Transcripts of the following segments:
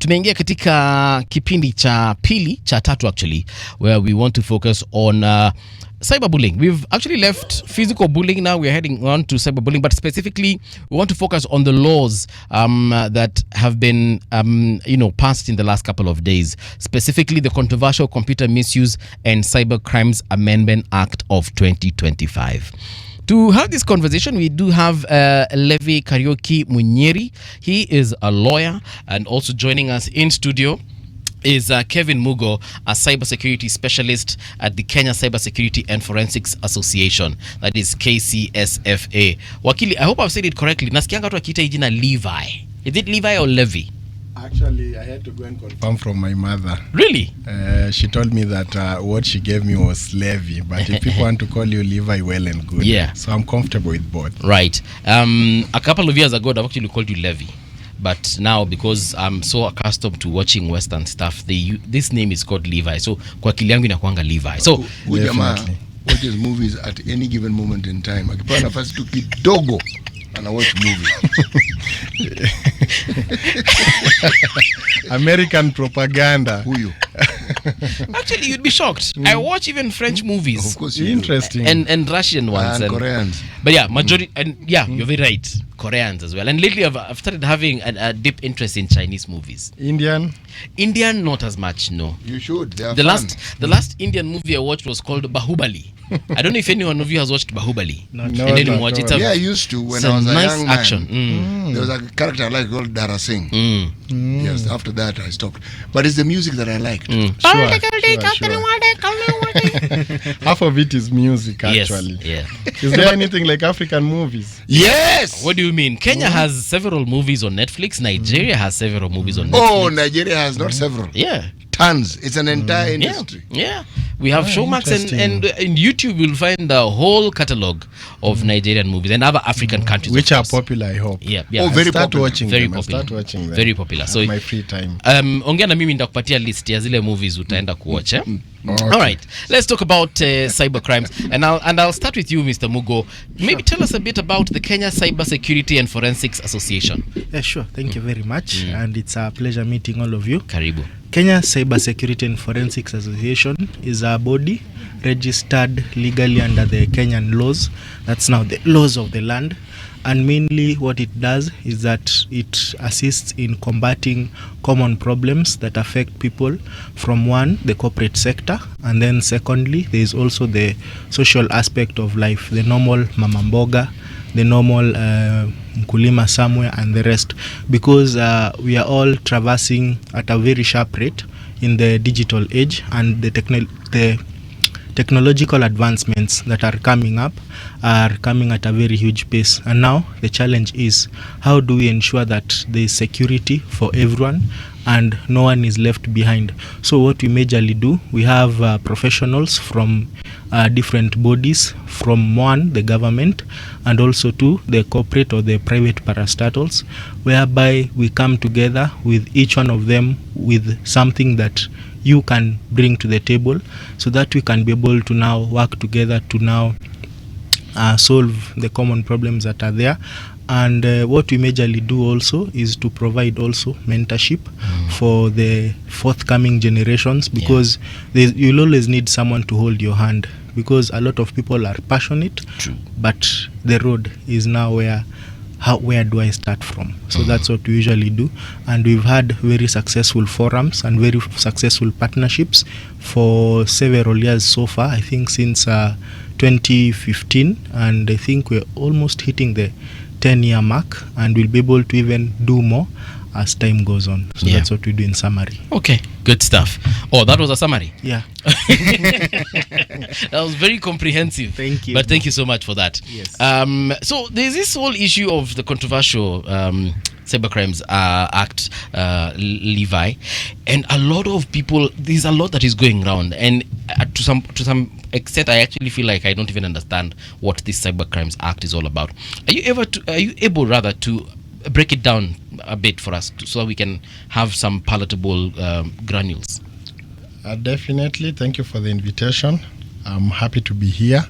tumeingia katika kipindi cha pili cha tatu actually, where we want to focus on cyberbullying. We've actually left physical bullying, now we're heading on to cyberbullying, but specifically we want to focus on the laws that have been passed in the last couple of days, specifically the controversial Computer Misuse and Cybercrimes Amendment Act of 2025. To have this conversation, we do have Levi Kariuki Munyeri. He is a lawyer, and also joining us in studio is Kevin Mugo, a cybersecurity specialist at the Kenya Cybersecurity and Forensics Association, that is KCSFA. Wakili, I hope I've said it correctly. Nasikianga watu wakiita jina Levi. Is it Levi or Levi? Actually, I had to go and confirm from my mother. Really? She told me that what she gave me was Levi, but if people want to call you Levi, well and good. Yeah. So I'm comfortable with both. Right. A couple of years ago, I've actually called you Levi. But now, because I'm so accustomed to watching Western stuff, this name is called Levi. So, kwa akili yangu inakuanga Levi. So, jamaa watches movies at any given moment in time. Akipewa nafasi tu kidogo, ana watch movie. American propaganda. Huyo. Actually, you'd be shocked. I watch even French movies. Of course, interesting. And Russian ones. And Koreans. But yeah, majority, and yeah, you're very right. Koreans as well. And lately I've started having a deep interest in Chinese movies. Indian, not as much, no. You should. They are the fun. last Indian movie I watched was called Bahubali. I don't know if anyone of you has watched Bahubali. No, I used to when I was a nice young man. action. There was a character I liked called Dara Singh. Yes, after that I stopped. But it's the music that I liked. Sure. Half of it is music, actually. Yes, yeah. Is there anything like African movies? Yes! What do you mean? Kenya has several movies on Netflix. Nigeria has several movies on Netflix. Oh, Nigeria has not several. Yeah. Tons. It's an entire industry. Yeah. We have Showmax and in YouTube you'll find the whole catalog of Nigerian movies and other African countries, which are popular, I hope. Yeah. Oh, very popular. Very popular. Very popular. So my free time. Ongea na mimi nitakupatia list ya zile movies utaenda kuwatch. Okay. All right. Let's talk about cybercrimes, and I'll start with you, Mr. Mugo. Maybe tell us a bit about the Kenya Cybersecurity and Forensics Association. Yeah, sure. Thank you very much, and it's a pleasure meeting all of you. Karibu. Kenya Cybersecurity and Forensics Association is a body registered legally under the Kenyan laws. That's now the laws of the land. And mainly what it does is that it assists in combating common problems that affect people from one, the corporate sector, and then secondly, there is also the social aspect of life, the normal mama mboga, the normal mkulima somewhere, and the rest, because we are all traversing at a very sharp rate in the digital age, and the technological advancements that are coming up are coming at a very huge pace. And now the challenge is, how do we ensure that there is security for everyone and no one is left behind? So what we majorly do, we have professionals from different bodies, from one, the government, and also two, the corporate or the private parastatals, whereby we come together with each one of them with something that you can bring to the table, so that we can be able to now work together to now solve the common problems that are there. And what we majorly do also is to provide also mentorship for the forthcoming generations, because you'll always need someone to hold your hand, because a lot of people are passionate. True. But the road is now where do I start from? So that's what we usually do, and we've had very successful forums and very successful partnerships for several years so far, I think since 2015, and I think we're almost hitting the 10-year mark, and we'll be able to even do more as time goes on. So that's what we do in summary. Okay, good stuff. Oh, that was a summary? Yeah. That was very comprehensive. Thank you. But thank you so much for that. Yes. So there's this whole issue of the controversial Cybercrimes Act, Levi, and a lot of people, there's a lot that is going around, and to some extent I actually feel like I don't even understand what this Cybercrimes Act is all about. Are you able to break it down a bit for us so that we can have some palatable granules? Definitely. Thank you for the invitation. I'm happy to be here.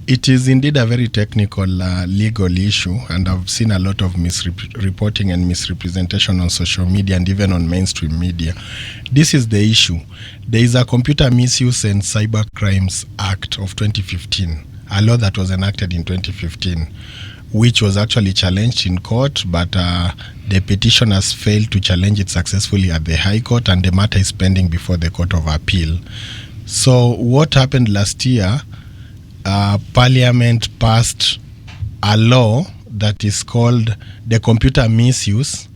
It is indeed a very technical legal issue, and I've seen a lot of misreporting and misrepresentation on social media and even on mainstream media. This is the issue. There is a Computer Misuse and Cybercrimes Act of 2015, a law that was enacted in 2015, which was actually challenged in court, but the petitioners failed to challenge it successfully at the High Court, and the matter is pending before the Court of Appeal. So what happened last year, Parliament passed a law that is called the Computer Misuse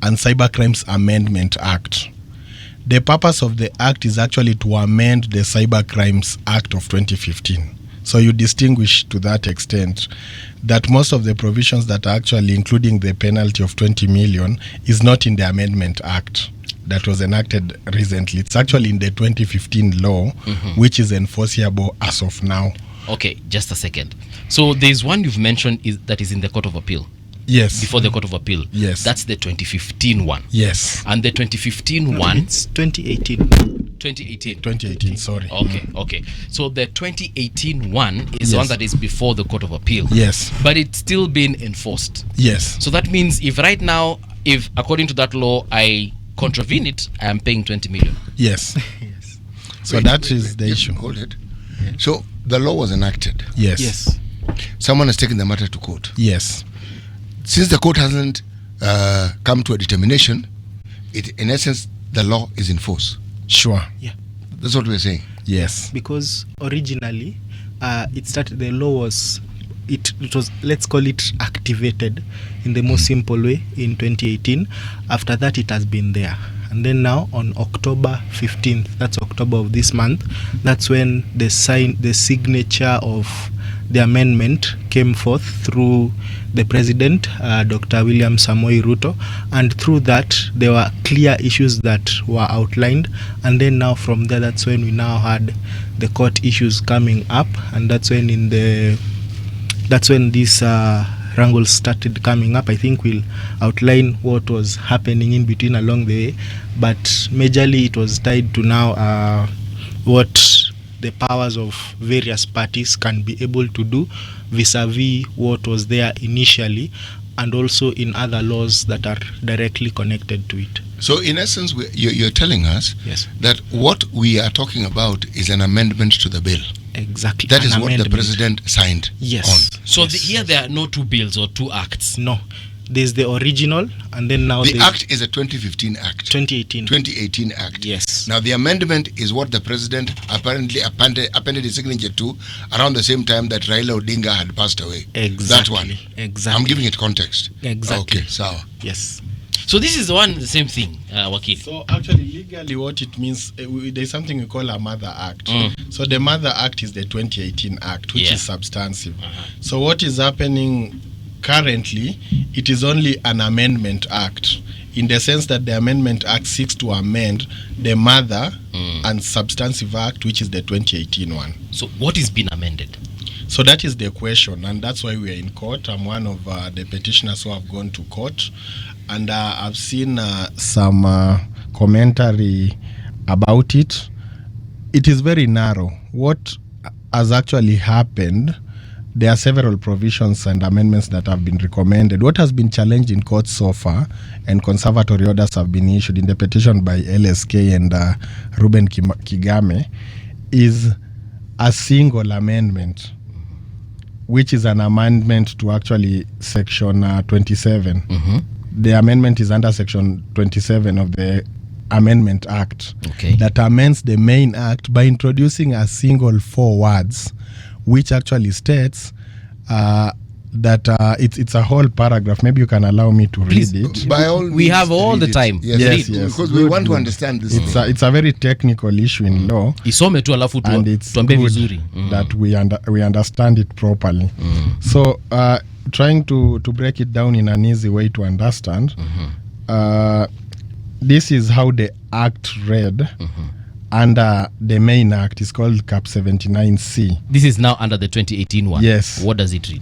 and Cybercrimes Amendment Act. The purpose of the act is actually to amend the Cybercrimes Act of 2015. So you distinguish to that extent that most of the provisions that are actually including the penalty of 20 million is not in the Amendment Act that was enacted recently. It's actually in the 2015 law, which is enforceable as of now. Okay, just a second. So there's one you've mentioned that is in the Court of Appeal. Yes. Before the Court of Appeal. Yes. That's the 2015 one. Yes. And the 2015 one. It's 2018. 2018. 2018, sorry. Okay. So the 2018 one is the one that is before the Court of Appeal. Yes. But it's still being enforced. Yes. So that means if right now, if according to that law, I contravene it, I am paying 20 million. Yes. Yes. So that is the issue. Hold it. So the law was enacted. Yes. Yes. Someone has taken the matter to court. Yes. Since the court hasn't come to a determination, in essence, the law is in force. Sure. Yeah. That's what we're saying. Yes. Because originally, it started. The law was, it was, let's call it, activated in the most simple way in 2018. After that, it has been there. And then now on October 15th, that's October of this month, that's when the signature of the amendment came forth through the president, Dr. William Samoei Ruto, and through that there were clear issues that were outlined. And then now from there, that's when we now had the court issues coming up, and that's when this wrangles started coming up. I think we'll outline what was happening in between along the way, but majorly it was tied to now what the powers of various parties can be able to do vis-a-vis what was there initially, and also in other laws that are directly connected to it. So in essence, you're telling us Yes. that what we are talking about is an amendment to the bill. Exactly. That is An what the amendment. president signed Yes. on. So Yes. here there are no two bills or two acts. No. There's the original, and then now The there's act is a 2015 act. 2018. Act. Yes. Now the amendment is what the president apparently appended his signature to around the same time that Raila Odinga had passed away. Exactly. That one. Exactly. I'm giving it context. Exactly. Okay, so Yes. So this is the same thing, Wakil. So actually, legally, what it means, there's something we call a Mother Act. So the Mother Act is the 2018 Act, which Yeah. is substantive. So what is happening currently, it is only an amendment act, in the sense that the Amendment Act seeks to amend the Mother and Substantive Act, which is the 2018 one. So what is being amended? So that is the question, and that's why we are in court. I'm one of the petitioners who have gone to court, and I've seen some commentary about it. It is very narrow. What has actually happened, there are several provisions and amendments that have been recommended. What has been challenged in court so far, and conservatory orders have been issued in the petition by LSK and Ruben Kigame, is a single amendment, which is an amendment to actually section 27. The amendment is under section 27 of the Amendment Act, that amends the main act by introducing a single 4 words, which actually states that it's a whole paragraph. Maybe you can allow me to read it. by all We means, have all read the it. time. Yes. Because we want to understand this. It's a very technical issue in law, Isome tu alafu and it's tuambie good vizuri. that we understand it properly. So trying to break it down in an easy way to understand, this is how the act read under the main act. Is called Cap 79C. This is now under the 2018 one. Yes. What does it read?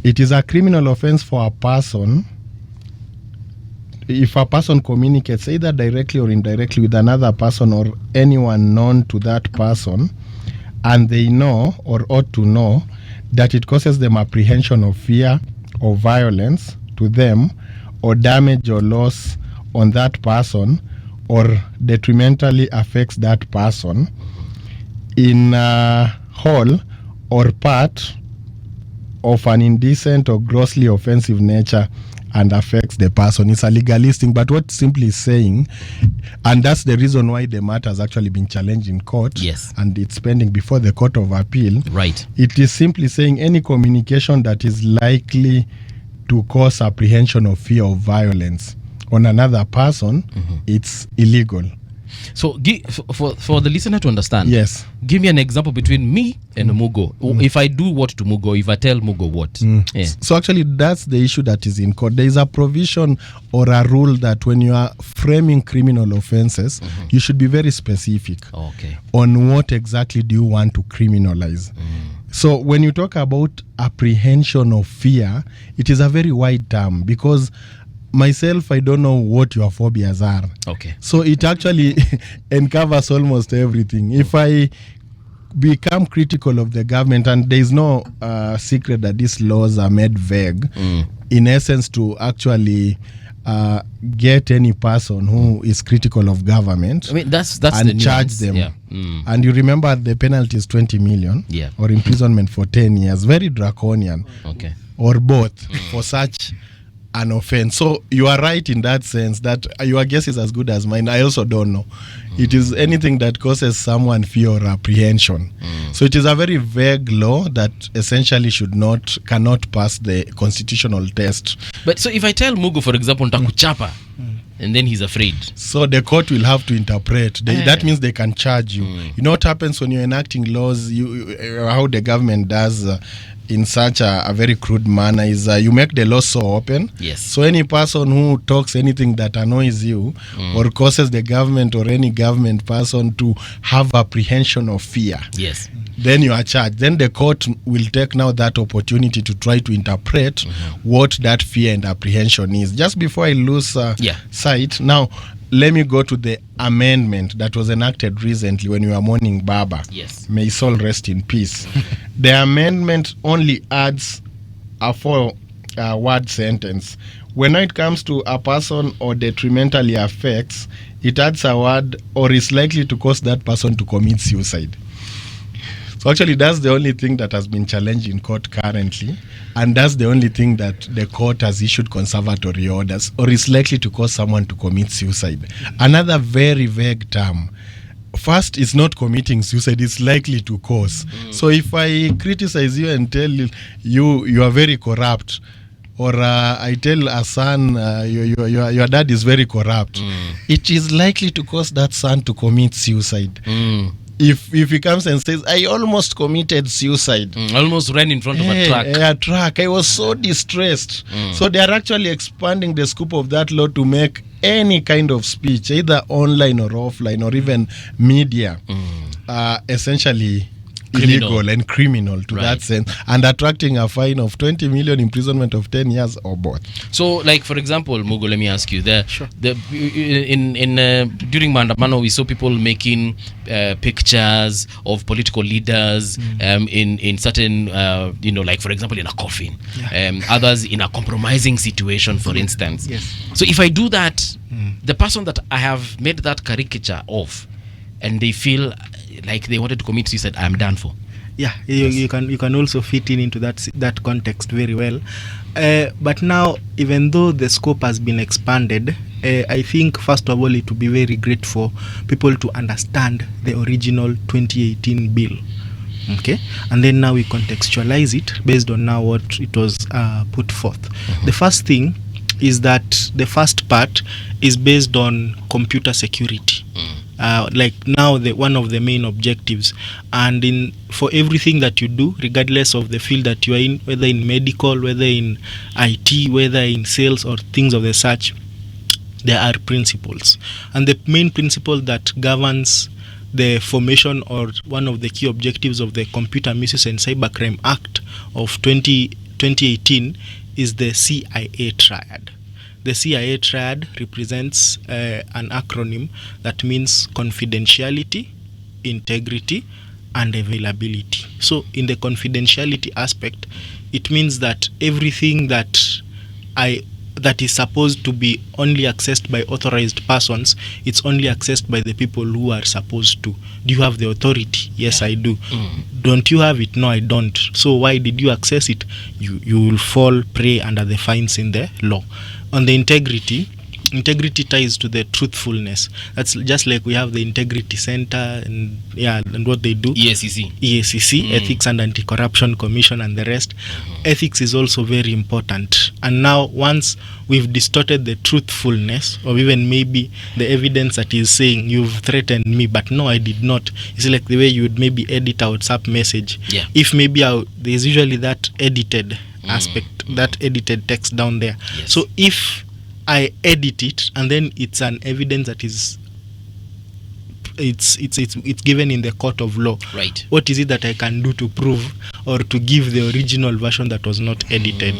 It is a criminal offense for a person if a person communicates either directly or indirectly with another person or anyone known to that person, and they know or ought to know that it causes them apprehension of fear or violence to them, or damage or loss on that person, or detrimentally affects that person in whole or part of an indecent or grossly offensive nature and affects the person. It's a legalistic, but what simply is saying, and that's the reason why the matter has actually been challenged in court, Yes. and it's pending before the Court of Appeal. Right. It is simply saying any communication that is likely to cause apprehension of fear of violence on another person, it's illegal. So for the listener to understand, Yes. give me an example between me and Mugo. If I do what to Mugo, if I tell Mugo what? Yeah. So actually, that's the issue that is in court. There is a provision or a rule that when you are framing criminal offenses, you should be very specific Okay. on what exactly do you want to criminalize. So when you talk about apprehension of fear, it is a very wide term, because myself, I don't know what your phobias are. Okay. So it actually uncovers almost everything. If I become critical of the government, and there is no secret that these laws are made vague, in essence, to actually get any person who is critical of government, I mean, that's the and charge nuance. them. Yeah. And you remember the penalty is 20 million, Yeah. or imprisonment for 10 years, very draconian, Okay. or both for such an offense. So you are right in that sense that your guess is as good as mine. I also don't know. It is anything that causes someone fear or apprehension. So it is a very vague law that essentially cannot pass the constitutional test. But so if I tell Mugo, for example, ntakuchapa, and then he's afraid. So the court will have to interpret. That means they can charge you. You know what happens when you're enacting laws? How the government does in such a very crude manner is you make the law so open. Yes. So any person who talks anything that annoys you or causes the government or any government person to have apprehension of fear, Yes. then you are charged. Then the court will take now that opportunity to try to interpret what that fear and apprehension is. Just before I lose sight, now let me go to the amendment that was enacted recently when we were mourning Baba. Yes. May his soul rest in peace. The amendment only adds a 4-word sentence. When it comes to a person or detrimentally affects, it adds a word or is likely to cause that person to commit suicide. So actually, that's the only thing that has been challenged in court currently, and that's the only thing that the court has issued conservatory orders, or is likely to cause someone to commit suicide. Another very vague term. First, it's not committing suicide, it's likely to cause. So if I criticize you and tell you are very corrupt, or I tell a son your dad is very corrupt, it is likely to cause that son to commit suicide. If he comes and says, I almost committed suicide, Almost ran in front of a truck. a truck, I was so distressed. So they are actually expanding the scope of that law to make any kind of speech, either online or offline or even media, essentially illegal and criminal to that sense, and attracting a fine of 20 million, imprisonment of 10 years, or both. So, like, for example, Mugo, let me ask you, Sure. during Maandamano, we saw people making pictures of political leaders in certain, like, for example, in a coffin, others in a compromising situation, for instance. Yes. So if I do that, the person that I have made that caricature of, and they feel like they wanted to commit suicide, I'm done for. Yeah, you can also fit into that context very well. But now, even though the scope has been expanded, I think first of all it would be very great for people to understand the original 2018 bill. Okay, and then now we contextualize it based on now what it was put forth. The first thing is that the first part is based on computer security. Like now one of the main objectives, and for everything that you do, regardless of the field that you are in, whether in medical, whether in IT, whether in sales or things of the such, there are principles, and the main principle that governs the formation or one of the key objectives of the Computer Misuse and Cybercrime Act of 2018 is the CIA triad. The CIA triad represents an acronym that means confidentiality, integrity, and availability. So in the confidentiality aspect, it means that everything that is supposed to be only accessed by authorized persons, it's only accessed by the people who are supposed to. Do you have the authority? Yes, I do. Don't you have it? No, I don't. So why did you access it? You will fall prey under the fines in the law. On the integrity ties to the truthfulness. That's just like we have the Integrity Center and what they do. EACC, Ethics and Anti-Corruption Commission and the rest. Ethics is also very important. And now once we've distorted the truthfulness, or even maybe the evidence that is saying you've threatened me, but no, I did not. It's like the way you would maybe edit a WhatsApp message. If maybe there's usually that edited aspect, that edited text down there. So if I edit it and then it's an evidence that is it's given in the court of law. Right. What is it that I can do to prove or to give the original version that was not edited?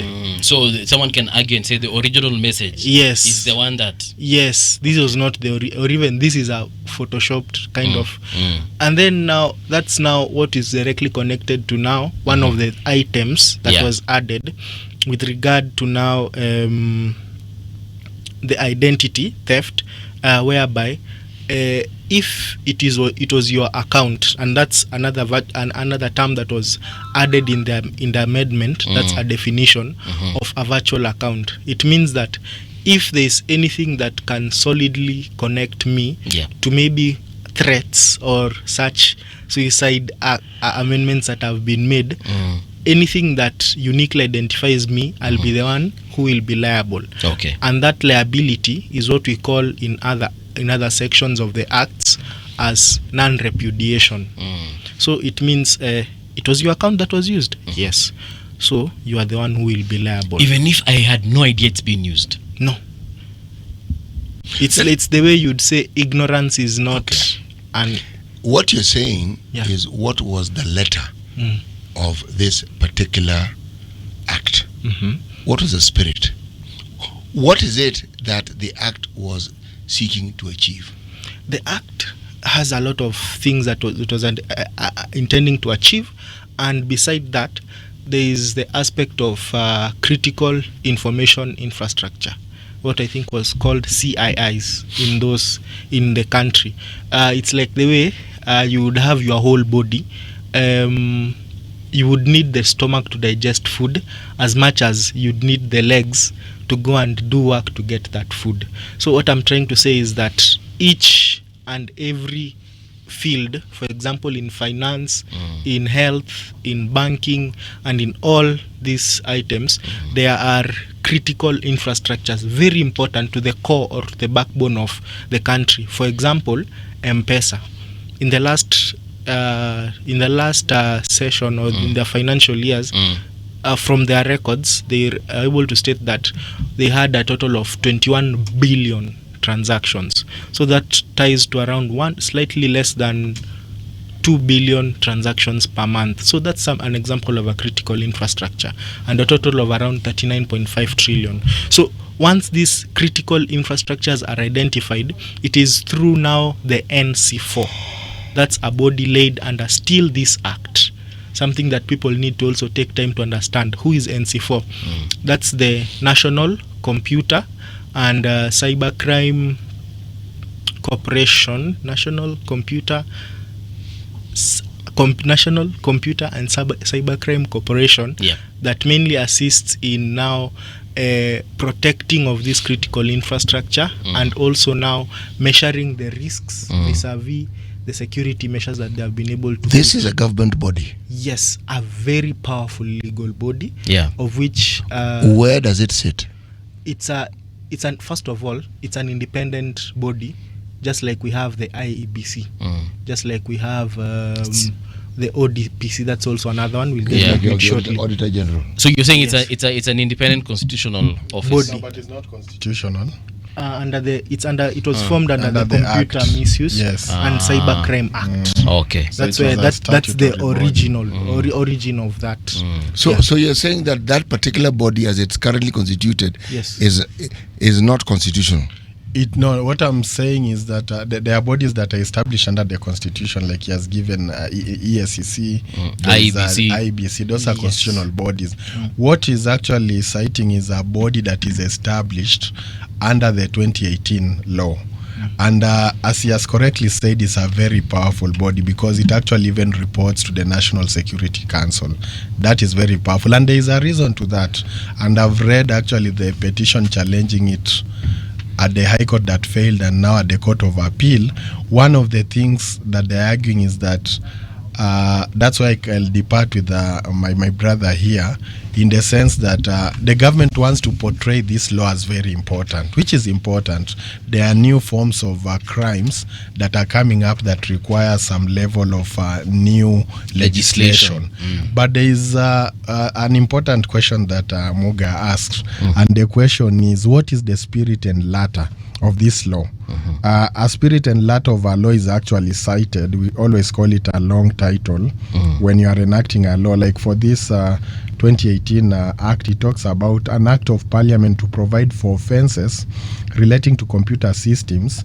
So someone can argue and say the original message is the one that... Yes, this was not or even this is a photoshopped kind of. And then now, that's now what is directly connected to now one of the items that was added with regard to now the identity theft, whereby if it was your account, and that's another term that was added in the amendment. That's a definition of a virtual account. It means that if there is anything that can solidly connect me to maybe threats or such suicide amendments that have been made, anything that uniquely identifies me, I'll be the one who will be liable. Okay. And that liability is what we call in other sections of the acts as non-repudiation. So it means it was your account that was used. Yes. So you are the one who will be liable. Even if I had no idea it's being used? No. It's the way you'd say ignorance is not an... What you're saying is what was the letter of this particular act? What was the spirit? What is it that the act was seeking to achieve? The act has a lot of things that it was intending to achieve, and beside that, there is the aspect of critical information infrastructure, what I think was called CIIs in the country. It's like the way you would have your whole body. You would need the stomach to digest food as much as you'd need the legs to go and do work to get that food. So what I'm trying to say is that each and every field, for example, in finance, in health, in banking, and in all these items, there are critical infrastructures very important to the core or to the backbone of the country. For example, M-Pesa. In the last session or in the financial years, from their records, they are able to state that they had a total of 21 billion transactions. So that ties to around slightly less than 2 billion transactions per month. So that's an example of a critical infrastructure, and a total of around 39.5 trillion. So once these critical infrastructures are identified, it is through now the NC4. That's a body laid under still this act. Something that people need to also take time to understand. Who is NC4? That's the National Computer and Cybercrime Corporation. National Computer and Cybercrime Corporation that mainly assists in now protecting of this critical infrastructure and also now measuring the risks vis-a-vis the security measures that they have been able to... This is a government body. Yes, a very powerful legal body. Of which... where does it sit? First of all, it's an independent body, just like we have the IEBC, just like we have the ODPC. That's also another one. We'll get to it shortly. Auditor General. So you're saying it's an independent constitutional office? No, but it's not constitutional. It was formed under the Computer Act. Misuse and Cybercrime Act. Okay. That's where that's the original origin of that. So you're saying that particular body, as it's currently constituted, Yes. is not constitutional. No, what I'm saying is that there are bodies that are established under the constitution, like he has given ESCC, IBC. Those are constitutional bodies. What is actually citing is a body that is established under the 2018 law. And as he has correctly said, it's a very powerful body because it actually even reports to the National Security Council. That is very powerful, and there is a reason to that. And I've read actually the petition challenging it at the High Court that failed, and now at the Court of Appeal. One of the things that they're arguing is that that's why I'll depart with my brother here, in the sense that the government wants to portray this law as very important, which is important. There are new forms of crimes that are coming up that require some level of new legislation. But there is an important question that Muga asked, and the question is, what is the spirit and letter of this law? A spirit and letter of a law is actually cited. We always call it a long title when you are enacting a law. Like for this 2018 act, it talks about an act of parliament to provide for offences relating to computer systems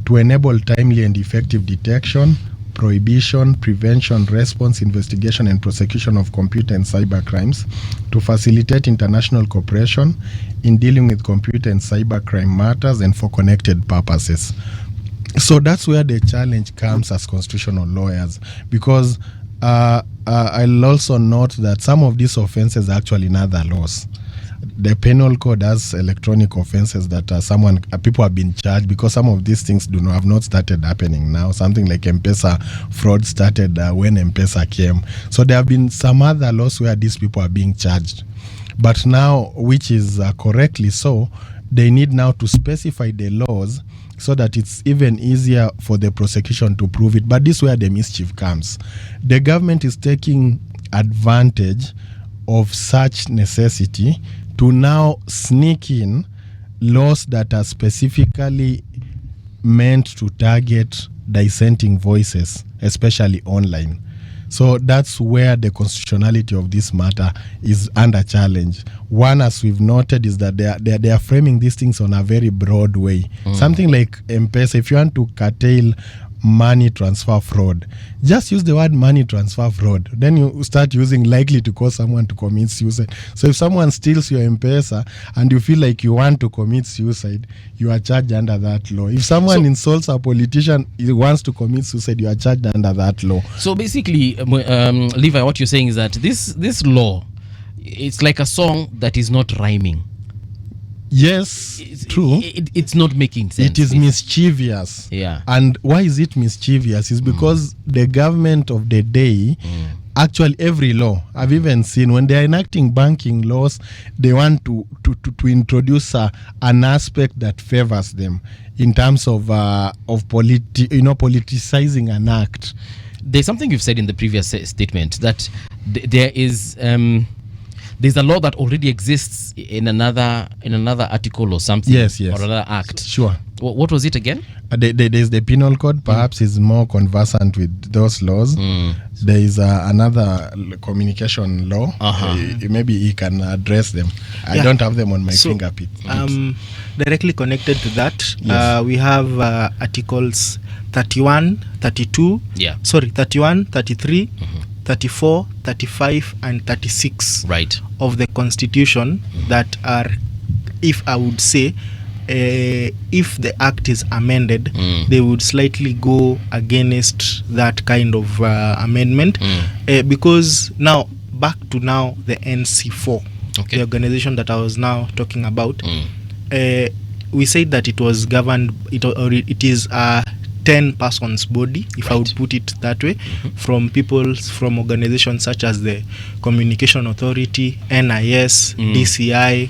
to enable timely and effective detection, prohibition, prevention, response, investigation and prosecution of computer and cyber crimes, to facilitate international cooperation in dealing with computer and cyber crime matters and for connected purposes. So that's where the challenge comes as constitutional lawyers, because I'll also note that some of these offenses are actually in other laws. The penal code has electronic offenses that people have been charged, because some of these things have not started happening now. Something like M-Pesa fraud started when M-Pesa came. So there have been some other laws where these people are being charged. But now, which is correctly so, they need now to specify the laws so that it's even easier for the prosecution to prove it. But this is where the mischief comes. The government is taking advantage of such necessity to now sneak in laws that are specifically meant to target dissenting voices, especially online. So that's where the constitutionality of this matter is under challenge. One, as we've noted, is that they are framing these things on a very broad way. Something like M-Pesa, if you want to curtail money transfer fraud, just use the word money transfer fraud. Then you start using likely to cause someone to commit suicide. So if someone steals your M-Pesa and you feel like you want to commit suicide, you are charged under that law. If someone insults a politician, he wants to commit suicide, you are charged under that law. So basically, Levi, what you're saying is that this law, it's like a song that is not rhyming. Yes, true. It's not making sense. It is mischievous. Yeah. And why is it mischievous? Is because the government of the day, actually every law, I've even seen when they're enacting banking laws, they want to introduce an aspect that favors them in terms of politicizing an act. There's something you've said in the previous statement that there's a law that already exists in another article or something. Yes. Or another act. Sure. What was it again? There's the penal code, perhaps is more conversant with those laws. There is another communication law. Maybe he can address them. I don't have them on my fingertip. Directly connected to that, we have articles 31, 32, 31, 33, 34, 35 and 36 of the Constitution that are, if I would say, if the act is amended, they would slightly go against that kind of amendment, because now, back to now, the NC4, the organization that I was now talking about, we said that it was governed, it is a 10 persons body, if I would put it that way, from organizations such as the Communication Authority, NIS, DCI.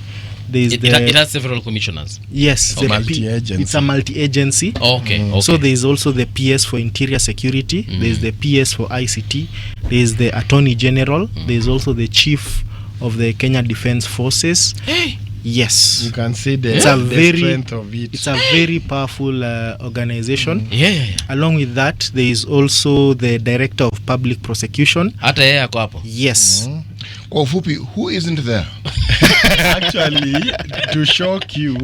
It has several commissioners. Yes, multi-agency. It's a multi-agency. Okay. So there is also the PS for Interior Security. There is the PS for ICT. There is the Attorney General. There is also the Chief of the Kenya Defence Forces. Yes, you can see the strength of it. It's a very powerful organization. Along with that, there is also the Director of Public Prosecution. Yes. Fupi, who isn't there? Actually, to shock you,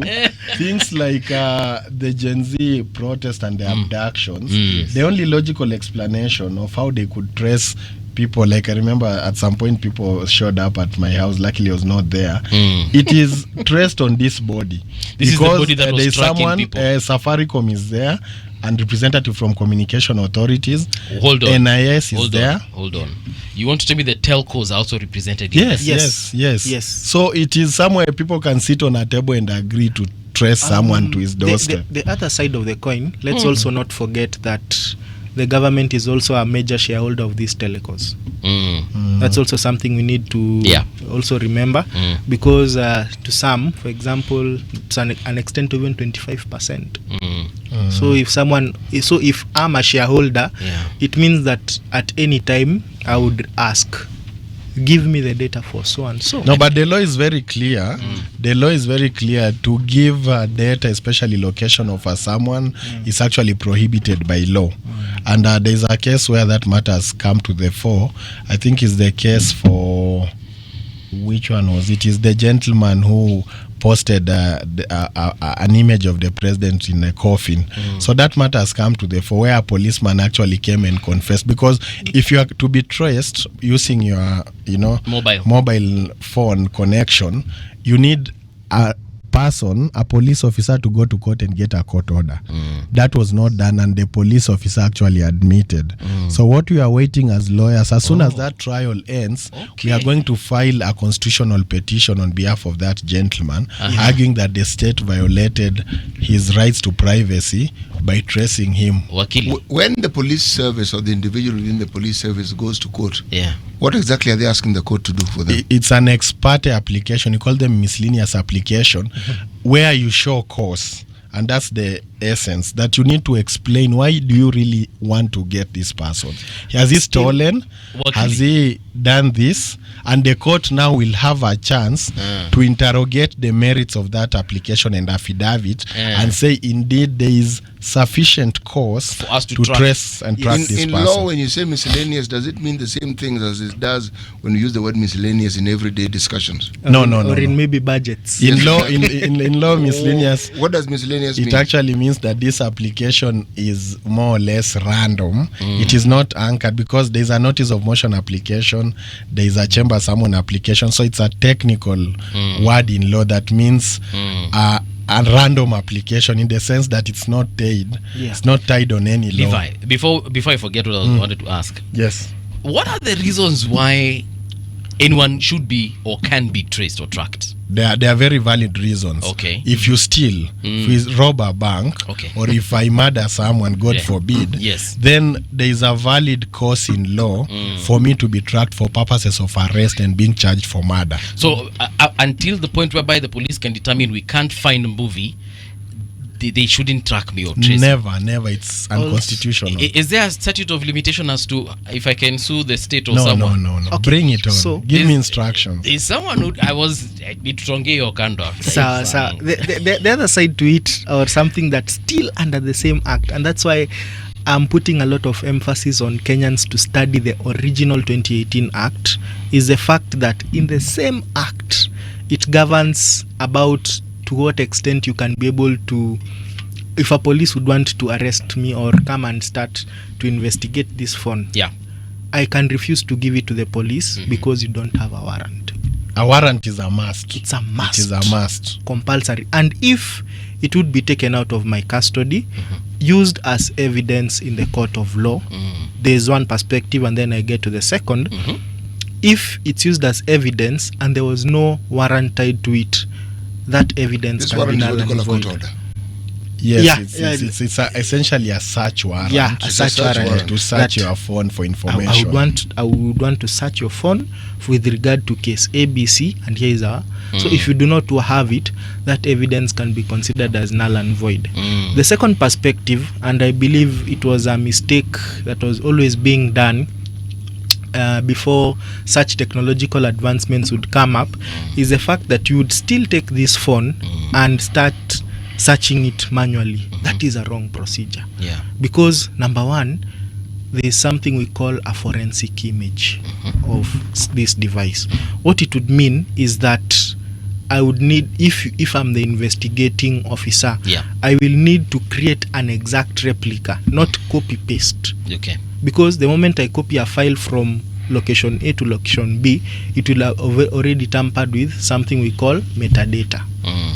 things like the Gen Z protest and the abductions, the only logical explanation of how they could trace people, like I remember at some point people showed up at my house, luckily I was not there. It is traced on this body. This is the body that was there's tracking someone, people. Safaricom is there, and representative from communication authorities. Hold on. NIS is there. Hold on. You want to tell me the telcos are also represented in Yes, this? yes. So it is somewhere people can sit on a table and agree to trace someone to his doorstep. The other side of the coin, let's also not forget that the government is also a major shareholder of these telecos. That's also something we need to also remember, because to some, for example, to an extent of even 25%. So if I'm a shareholder, it means that at any time I would ask, give me the data for so and so. No, but the law is very clear. The law is very clear to give data, especially location of someone, is actually prohibited by law. And there's a case where that matter has come to the fore. I think it's the case for, which one was it? Is the gentleman who posted an image of the president in a coffin. So that matter has come to the fore, where a policeman actually came and confessed. Because if you are to be traced using your mobile phone connection, you need a person, a police officer, to go to court and get a court order. That was not done, and the police officer actually admitted. So what we are waiting as lawyers, as soon as that trial ends, we are going to file a constitutional petition on behalf of that gentleman, arguing that the state violated his rights to privacy by tracing him. When the police service or the individual within the police service goes to court, what exactly are they asking the court to do for them? It's an ex parte application. You call them miscellaneous application, where you show cause. And that's the essence, that you need to explain, why do you really want to get this person? Has he stolen? Has he done this? And the court now will have a chance to interrogate the merits of that application and affidavit and say, indeed, there is sufficient cause for us to trace and track this person. In law, when you say miscellaneous, does it mean the same thing as it does when you use the word miscellaneous in everyday discussions? No. Or in maybe budgets. In law, in law, miscellaneous. What does miscellaneous mean? It actually means that this application is more or less random. It is not anchored, because there is a notice of motion application, there is a chamber summon application. So it's a technical word in law that means a random application, in the sense that it's not tied. It's not tied on any law. Levi, before I forget what I wanted to ask. Yes. What are the reasons why anyone should be or can be traced or tracked? There are very valid reasons. Okay. If you steal, if you rob a bank, or if I murder someone, God forbid, then there is a valid cause in law for me to be tracked for purposes of arrest and being charged for murder. So until the point whereby the police can determine we can't find a movie, they shouldn't track me or trace me. Never. It's unconstitutional. Is there a statute of limitation as to if I can sue the state or someone? No. Okay. Bring it on. So give me instructions. Is someone who or kando. The other side to it, or something that's still under the same act, and that's why I'm putting a lot of emphasis on Kenyans to study the original 2018 Act, is the fact that in the same act, it governs about to what extent you can be able to, if a police would want to arrest me or come and start to investigate this phone, I can refuse to give it to the police because you don't have a warrant. A warrant is a must. It's a must. It is a must. Compulsory. And if it would be taken out of my custody, used as evidence in the court of law, there's one perspective, and then I get to the second. If it's used as evidence and there was no warrant tied to it, that evidence this can warrant be is null what you and call a void. court order. Yes, it's essentially a search warrant. Yeah, a search warrant to search your phone for information. I would want to search your phone with regard to case ABC, and here is our. So if you do not have it, that evidence can be considered as null and void. The second perspective, and I believe it was a mistake that was always being done before such technological advancements would come up, is the fact that you would still take this phone and start searching it manually. That is a wrong procedure. Because number one, there is something we call a forensic image of this device. What it would mean is that I would need, if I'm the investigating officer, Yeah. I will need to create an exact replica, not copy paste. Okay. Because the moment I copy a file from location A to location B, it will have already tampered with something we call metadata.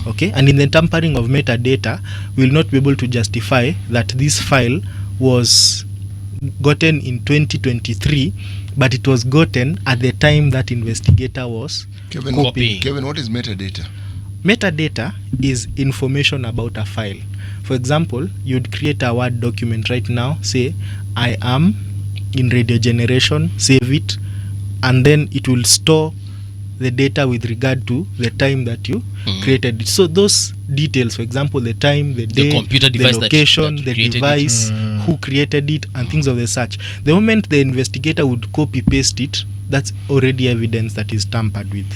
Okay, and in the tampering of metadata, we will not be able to justify that this file was gotten in 2023, but it was gotten at the time that investigator was Copying. Kevin, what is metadata? Metadata is information about a file. For example, you'd create a Word document right now, say, I am in radio generation, save it, and then it will store the data with regard to the time that you created it. So those details, for example, the time, the day, computer device the location, that the created device, who created it, and things of the such. The moment the investigator would copy paste it, that's already evidence that is tampered with,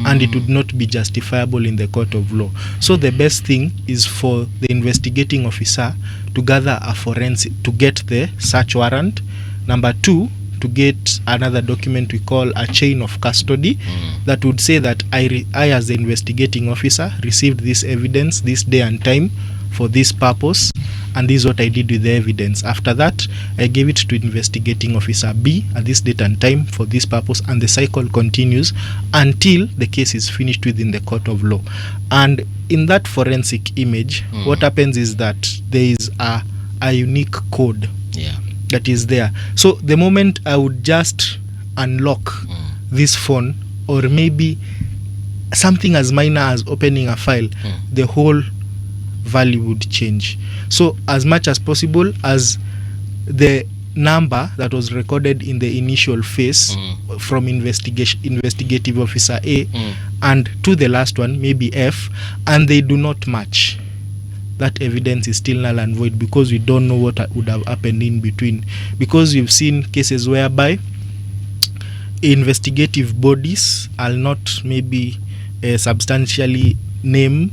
and it would not be justifiable in the court of law. So the best thing is for the investigating officer to gather a forensic, to get the search warrant. Number two, to get another document we call a chain of custody that would say that I as the investigating officer received this evidence this day and time for this purpose, and this is what I did with the evidence. After that, I gave it to investigating officer B at this date and time for this purpose, and the cycle continues until the case is finished within the court of law. And in that forensic image, what happens is that there is a unique code that is there. So the moment I would just unlock this phone, or maybe something as minor as opening a file, the whole value would change. So as much as possible as the number that was recorded in the initial phase from investigative officer A and to the last one, maybe F, and they do not match, that evidence is still null and void, because we don't know what would have happened in between. Because we've seen cases whereby investigative bodies are not maybe substantially named,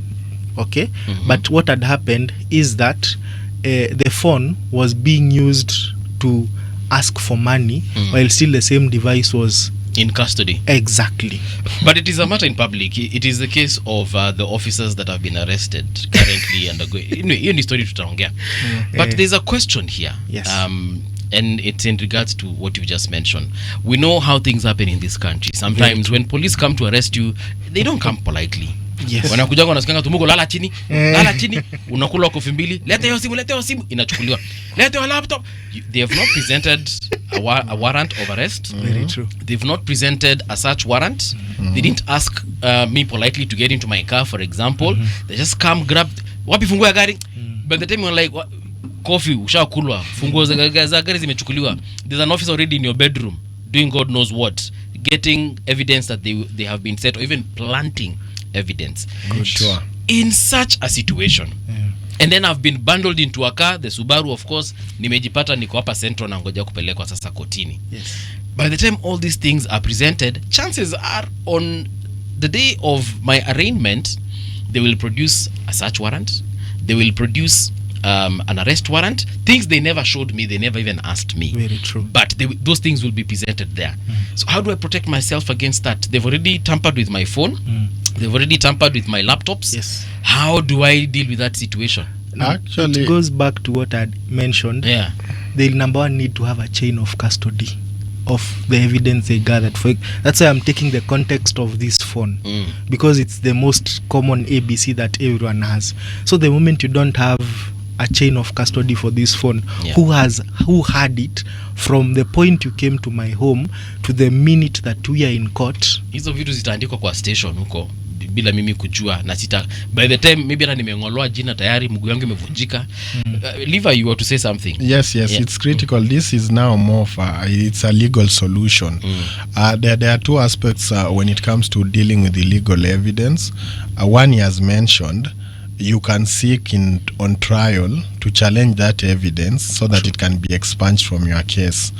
okay, but what had happened is that the phone was being used to ask for money while still the same device was in custody. Exactly. But it is a matter in public. It is the case of the officers that have been arrested currently and hiyo ni story tutaongea. But there's a question here. Yes. And it's in regards to what you just mentioned. We know how things happen in this country. Sometimes when police come to arrest you, they don't come politely. Yes. Wanakuja wanasikanga tu Mugo, lala chini, unakula kofi mbili, leta hiyo simu, inachukuliwa. Leta hiyo laptop. They have not presented a warrant of arrest. Very true. They've not presented a search warrant. They didn't ask me politely to get into my car, for example. They just come, grab, wapi funguo ya gari? By the time you're like, coffee ushakulwa, funguo za gari zimechukuliwa. There's an officer already in your bedroom doing God knows what, getting evidence that they have been set, or even planting evidence. Sure. In such a situation, and then I've been bundled into a car, the Subaru, of course, nimejipata niko hapa Central na ngoja kupelekwa sasa kotini. Yes. By the time all these things are presented, chances are on the day of my arraignment, they will produce a search warrant, they will produce an arrest warrant, things they never showed me, they never even asked me. Very true. But those things will be presented there. So how do I protect myself against that? They've already tampered with my phone. They've already tampered with my laptops. Yes. How do I deal with that situation? Actually, it goes back to what I mentioned. Yeah. They number one need to have a chain of custody of the evidence they gathered. That's why I'm taking the context of this phone, because it's the most common ABC that everyone has. So the moment you don't have a chain of custody for this phone, who had it from the point you came to my home to the minute that we are in court, hizo vitu zitaandikwa kwa station huko bila mimi kujua, na by the time maybe hata nimengoloa jina tayari, mguu yangu imevunjika. Levi, you want to say something? Yes, it's critical. This is now more of it's a legal solution. There are two aspects when it comes to dealing with illegal evidence. One he has mentioned, you can seek on trial to challenge that evidence so that it can be expunged from your case.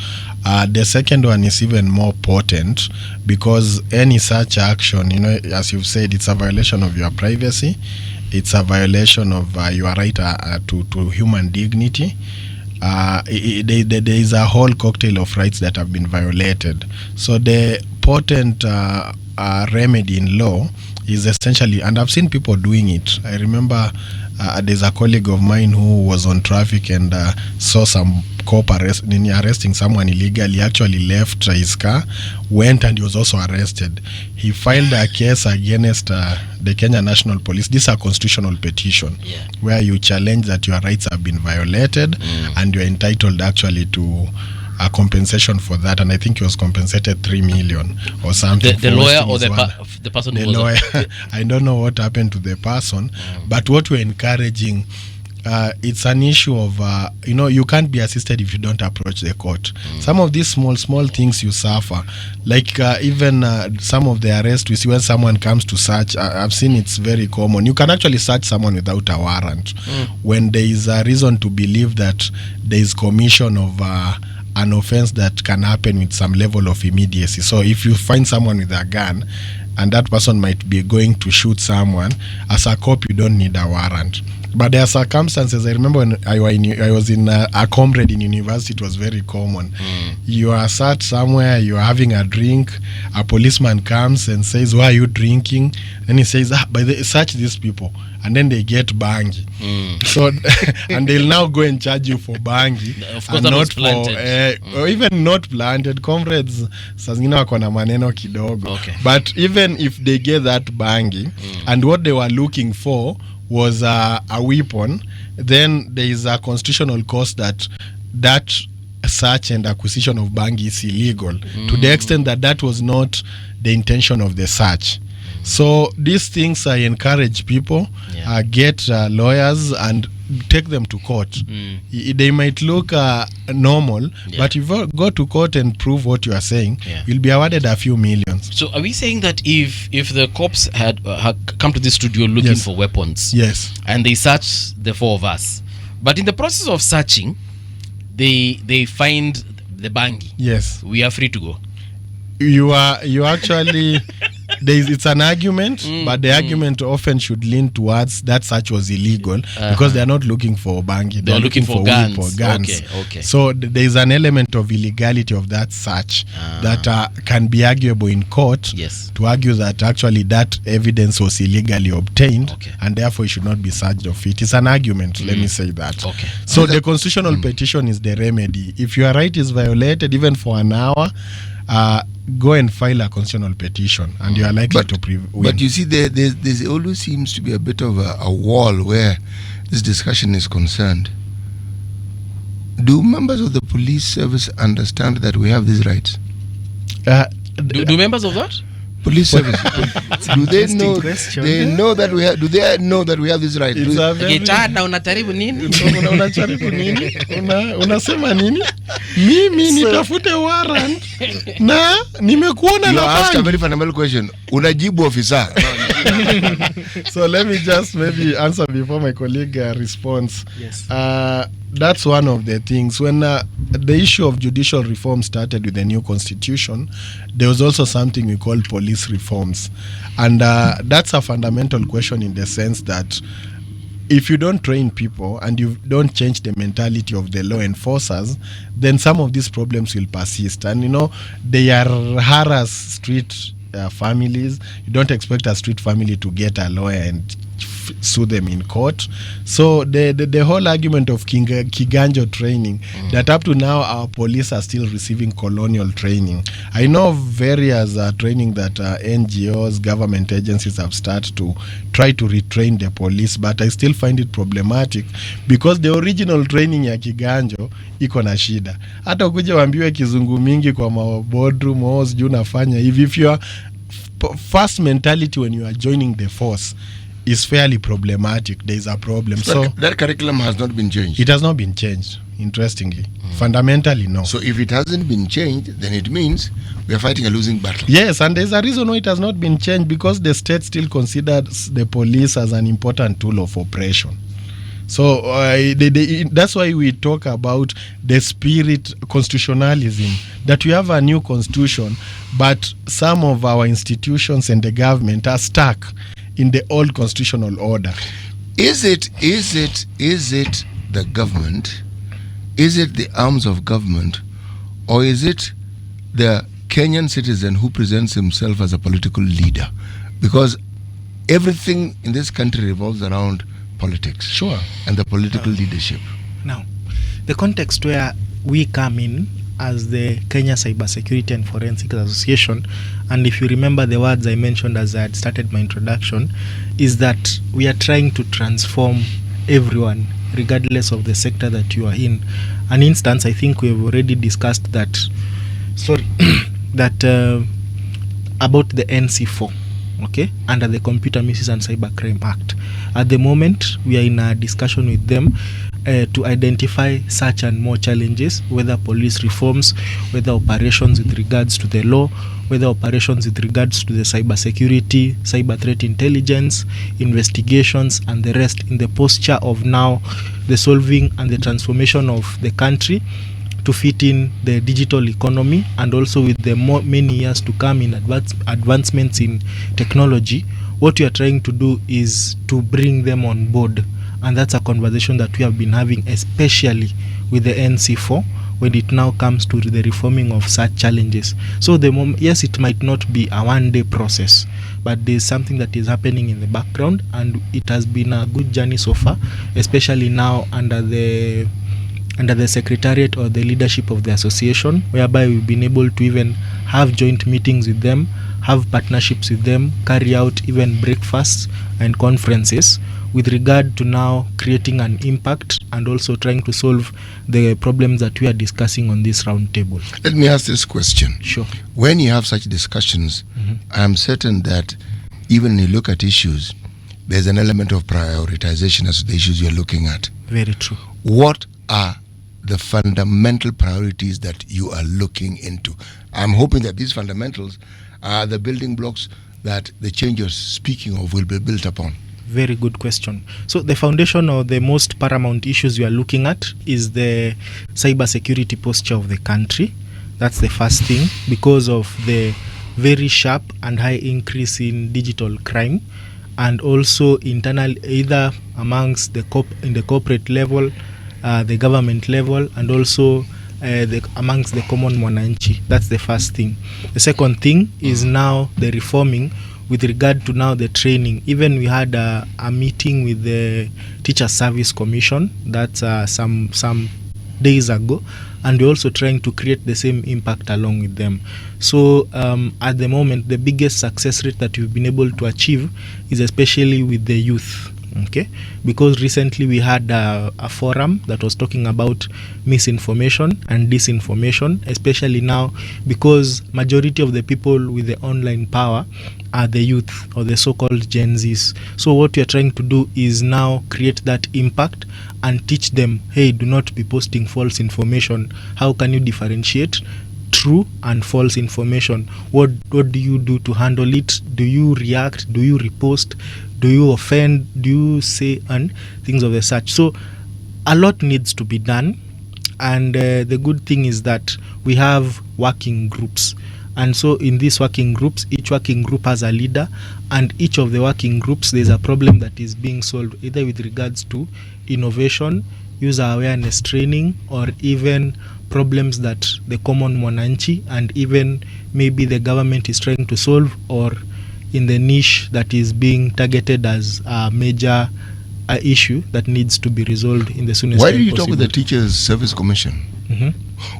The second one is even more potent, because any such action, as you've said, it's a violation of your privacy, it's a violation of your right to human dignity. There is a whole cocktail of rights that have been violated. So the potent remedy in law is essentially, and I've seen people doing it. I remember there's a colleague of mine who was on traffic and saw some cop arresting someone illegally. He actually left his car, went, and he was also arrested. He filed a case against the Kenya National Police. This is a constitutional petition where you challenge that your rights have been violated and you're entitled actually to a compensation for that, and I think he was compensated 3 million or something. The lawyer or the person who was lawyer. I don't know what happened to the person, but what we're encouraging, it's an issue of you can't be assisted if you don't approach the court. Some of these small things you suffer, like even some of the arrests we see when someone comes to search. I've seen it's very common. You can actually search someone without a warrant when there is a reason to believe that there is commission of an offense that can happen with some level of immediacy. So if you find someone with a gun and that person might be going to shoot someone, as a cop you don't need a warrant. But there are circumstances. I remember when I was in a comrade in university, it was very common. You are sat somewhere, you are having a drink, a policeman comes and says, "Why are you drinking?" And he says, search these people. And then they get bangi. So and they'll now go and charge you for bangi. Of course, and not for or even not planted. Comrades saa zingine wako na maneno kidogo. Okay. But even if they get that bangi and what they were looking for was a weapon, then there is a constitutional cause that search and acquisition of bangi is illegal to the extent that that was not the intention of the search. So these things, I encourage people, get lawyers and take them to court. They might look normal, but if you go to court and prove what you are saying, you'll be awarded a few millions. So are we saying that if the cops had come to this studio looking for weapons, and they search the four of us, but in the process of searching, they find the bangi, we are free to go? You actually it's an argument, but the argument often should lean towards that search was illegal because they are not looking for bangi, they are looking for guns. Okay. So there is an element of illegality of that search that can be arguable in court to argue that actually that evidence was illegally obtained and therefore it should not be searched of it. It's an argument, let me say that. So the constitutional petition is the remedy. If your right is violated even for an hour, go and file a constitutional petition and you are likely to win. But you see, there always seems to be a bit of a wall where this discussion is concerned. Do members of the police service understand that we have these rights? Do members of that? Police service. Do they know? They know that we have. Do they know that we have this right? Unajaribu nini? Unajaribu nini? Unasema nini? Mimi nitafute warrant na nimekuona na ask a very fundamental question. Unajibu officer. So let me just maybe answer before my colleague responds. That's one of the things. When the issue of judicial reform started with the new constitution, there was also something we call police reforms. And that's a fundamental question in the sense that if you don't train people and you don't change the mentality of the law enforcers, then some of these problems will persist. And, they are harass street families. You don't expect a street family to get a lawyer and sue them in court. So the whole argument of Kiganjo training, that up to now our police are still receiving colonial training. I know various training that NGOs, government agencies have started to try to retrain the police, but I still find it problematic because the original training ya Kiganjo iko na shida. Hata ukuje waambiwe kizungu mingi kwa boardroom halls juu nafanya hivi, if your first mentality when you are joining the force is fairly problematic, there is a problem. So that curriculum has not been changed. It has not been changed, interestingly. Fundamentally, no. So if it hasn't been changed, then it means we are fighting a losing battle. Yes, and there's a reason why it has not been changed, because the state still considers the police as an important tool of oppression. So that's why we talk about the spirit constitutionalism, that we have a new constitution, but some of our institutions and the government are stuck in the old constitutional order. Is it the government? Is it the arms of government? Or is it the Kenyan citizen who presents himself as a political leader? Because everything in this country revolves around politics. Sure. And the political leadership. Now, the context where we come in as the Kenya Cybersecurity and Forensics Association, and if you remember the words I mentioned as I had started my introduction, is that we are trying to transform everyone regardless of the sector that you are in. An instance, I think we've already discussed that, about the NC4, okay, under the Computer Misuse and Cybercrime Act. At the moment, we are in a discussion with them to identify such and more challenges, whether police reforms, whether operations with regards to the law, whether operations with regards to the cybersecurity, cyber threat intelligence, investigations, and the rest, in the posture of now the solving and the transformation of the country to fit in the digital economy, and also with the many years to come in advancements in technology. What we are trying to do is to bring them on board, and that's a conversation that we have been having, especially with the NC4 when it now comes to the reforming of such challenges. So yes, it might not be a one-day process, but there's something that is happening in the background, and it has been a good journey so far, especially now under the secretariat or the leadership of the association, whereby we've been able to even have joint meetings with them, have partnerships with them, carry out even breakfasts and conferences with regard to now creating an impact and also trying to solve the problems that we are discussing on this round table. Let me ask this question. Sure. When you have such discussions, I'm certain that even when you look at issues, there's an element of prioritization as to the issues you're looking at. Very true. What are the fundamental priorities that you are looking into? I'm hoping that these fundamentals are the building blocks that the change you're speaking of will be built upon. Very good question. So the foundation or the most paramount issues we are looking at is the cybersecurity posture of the country. That's the first thing, because of the very sharp and high increase in digital crime, and also internal, either amongst the in the corporate level, the government level, and also amongst the common mwananchi. That's the first thing. The second thing is now the reforming with regard to now the training. Even we had a meeting with the Teacher Service Commission, that's some days ago, and we're also trying to create the same impact along with them. So at the moment, the biggest success rate that we've been able to achieve is especially with the youth. Okay, because recently we had a forum that was talking about misinformation and disinformation, especially now because majority of the people with the online power are the youth or the so-called Gen Zs. So what we are trying to do is now create that impact and teach them, hey, do not be posting false information. How can you differentiate true and false information? What do you do to handle it? Do you react? Do you repost? Do you offend? Do you say and things of the such? So a lot needs to be done, and the good thing is that we have working groups, and so in these working groups, each working group has a leader, and each of the working groups, there's a problem that is being solved, either with regards to innovation, user awareness training, or even problems that the common mwananchi and even maybe the government is trying to solve, or in the niche that is being targeted as a major issue that needs to be resolved in the soonest Why time did you possible. talk with the Teachers Service Commission?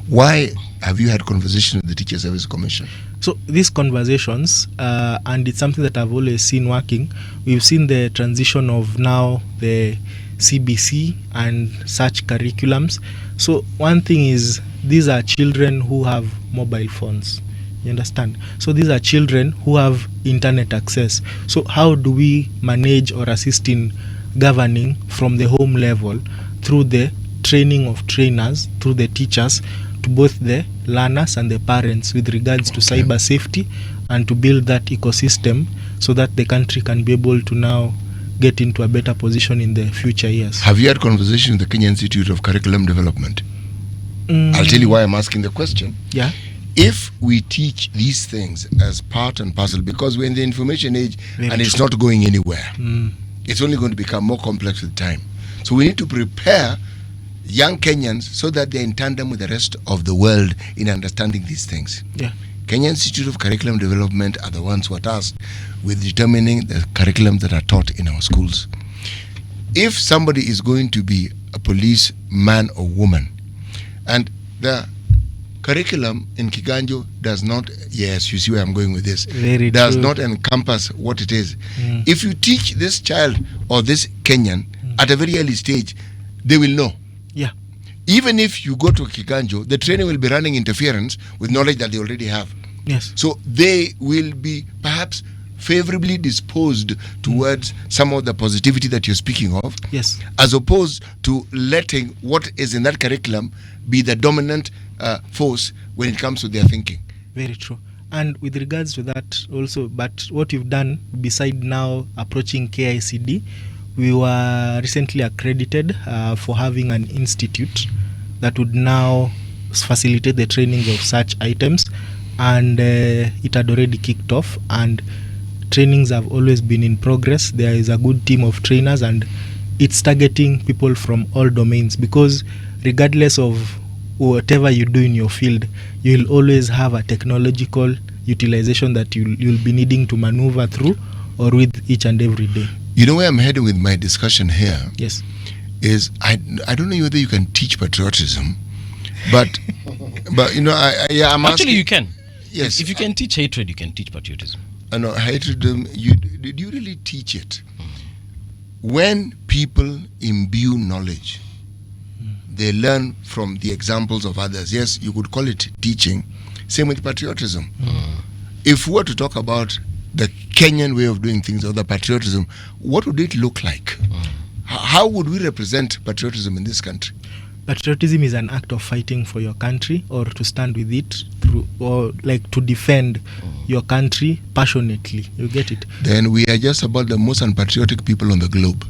Why have you had conversation with the Teachers Service Commission? So these conversations, and it's something that I've always seen working, we've seen the transition of now the CBC and such curriculums. So one thing is, these are children who have mobile phones. You understand? So these are children who have internet access. So how do we manage or assist in governing from the home level through the training of trainers, through the teachers, to both the learners and the parents with regards to cyber safety, and to build that ecosystem so that the country can be able to now get into a better position in the future years. Have you had conversation with the Kenya Institute of Curriculum Development? I'll tell you why I'm asking the question. Yeah. If we teach these things as part and parcel, because we're in the information age Very and it's true. not going anywhere, it's only going to become more complex with time. So we need to prepare young Kenyans so that they're in tandem with the rest of the world in understanding these things. Yeah. Kenya Institute of Curriculum Development are the ones who are tasked with determining the curriculums that are taught in our schools. If somebody is going to be a police man or woman, and the curriculum in Kiganjo does not, yes, you see where I'm going with this, does not encompass what it is. If you teach this child or this Kenyan at a very early stage, they will know. Yeah. Even if you go to Kiganjo, the training will be running interference with knowledge that they already have. Yes. So they will be perhaps favorably disposed towards some of the positivity that you're speaking of, yes, as opposed to letting what is in that curriculum be the dominant force when it comes to their thinking. Very true. And with regards to that also, but what you've done beside now approaching KICD, we were recently accredited for having an institute that would now facilitate the training of such items, and it had already kicked off, and trainings have always been in progress. There is a good team of trainers, and it's targeting people from all domains, because regardless of whatever you do in your field, you'll always have a technological utilization that you'll be needing to maneuver through or with each and every day. You know where I'm heading with my discussion here? Yes. Is I don't know whether you can teach patriotism, but you know, I'm Actually, asking, you can. Yes. If you can teach hatred, you can teach patriotism. No, hatred. Did you really teach it? When people imbue knowledge, they learn from the examples of others. Yes, you could call it teaching. Same with patriotism. If we were to talk about the Kenyan way of doing things or the patriotism, what would it look like? How would we represent patriotism in this country? Patriotism is an act of fighting for your country, or to stand with it through, or like to defend your country passionately. You get it? Then we are just about the most unpatriotic people on the globe.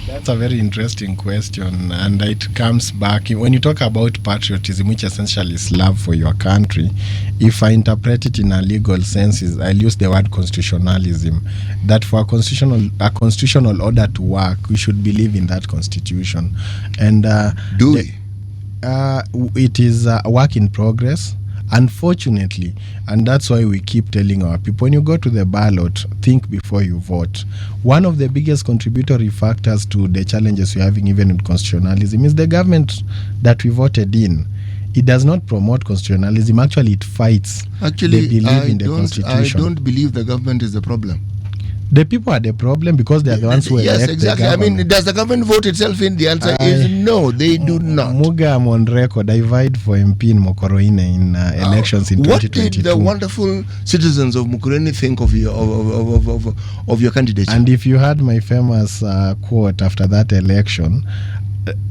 That's a very interesting question, and it comes back when you talk about patriotism, which essentially is love for your country. If I interpret it in a legal sense, I'll use the word constitutionalism. That for a constitutional order to work, we should believe in that constitution. And it is a work in progress, unfortunately, and that's why we keep telling our people, when you go to the ballot, think before you vote. One of the biggest contributory factors to the challenges we're having even with constitutionalism is the government that we voted in. It does not promote constitutionalism. Actually, it fights the belief in the constitution. I don't believe the government is the problem. The people are the problem, because they are the ones who elect Yes, exactly. the government. Does the government vote itself in? The answer is no, they do not. Muga, I'm on record. I vied for MP in Mokoroine in elections in 2022. What did the wonderful citizens of Mokoroine think of your candidature? And if you had my famous quote after that election,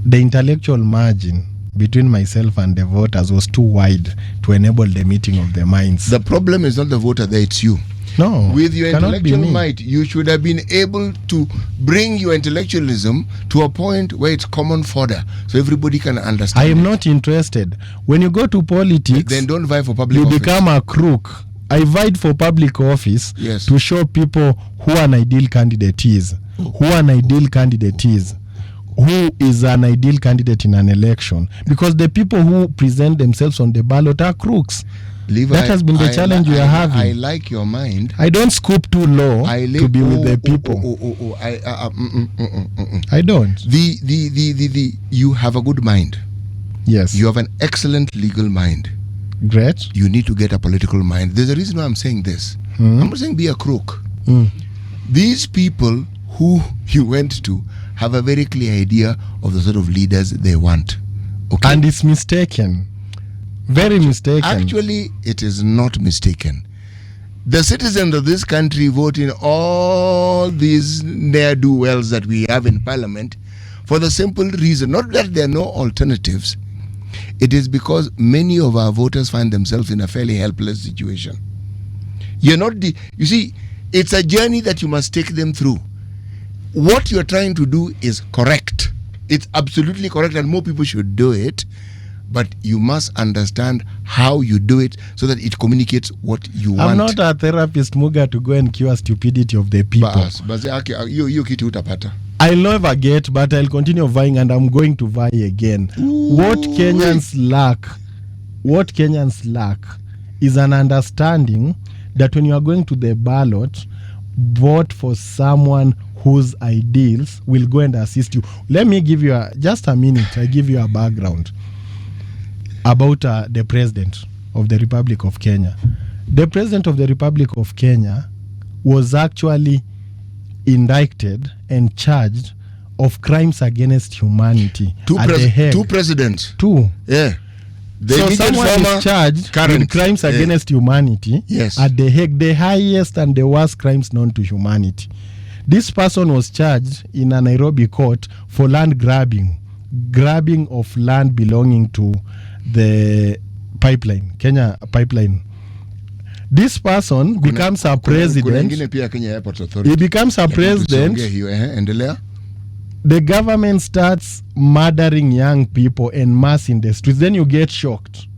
the intellectual margin between myself and the voters was too wide to enable the meeting of the minds. The problem is not the voter there, it's you. No, with your intellectual might, you should have been able to bring your intellectualism to a point where it's common fodder, so everybody can understand. I am not interested. When you go to politics, then don't vie for public you office. become a crook. I vied for public office to show people who an ideal candidate is, who an ideal candidate is, who is an ideal candidate in an election, because the people who present themselves on the ballot are crooks. Levi, that has been the challenge we are having. I like your mind. I don't scoop too low to be with the people. I don't. You have a good mind. Yes. You have an excellent legal mind. Great. You need to get a political mind. There's a reason why I'm saying this. I'm not saying be a crook. These people who you went to have a very clear idea of the sort of leaders they want. Okay. And it's mistaken. Very mistaken. Actually, it is not mistaken. The citizens of this country vote in all these ne'er-do-wells that we have in parliament for the simple reason, not that there are no alternatives. It is because many of our voters find themselves in a fairly helpless situation. You see, it's a journey that you must take them through. What you're trying to do is correct. It's absolutely correct, and more people should do it. But you must understand how you do it so that it communicates what you want. I'm not a therapist, Muga, to go and cure stupidity of the people. I'll never get, but I'll continue vying, and I'm going to vie again. Ooh, what Kenyans lack what Kenyans lack is an understanding that when you are going to the ballot, vote for someone whose ideals will go and assist you. Let me give you just a minute. I give you a background about the president of the Republic of Kenya. The president of the Republic of Kenya was actually indicted and charged of crimes against humanity. Two presidents. Two. Yeah. So someone is charged with crimes against humanity at The Hague, the highest and the worst crimes known to humanity. This person was charged in a Nairobi court for land grabbing of land belonging to the Kenya pipeline. This person becomes a president. He becomes a president. The government starts murdering young people en masse in the streets. Then you get shocked.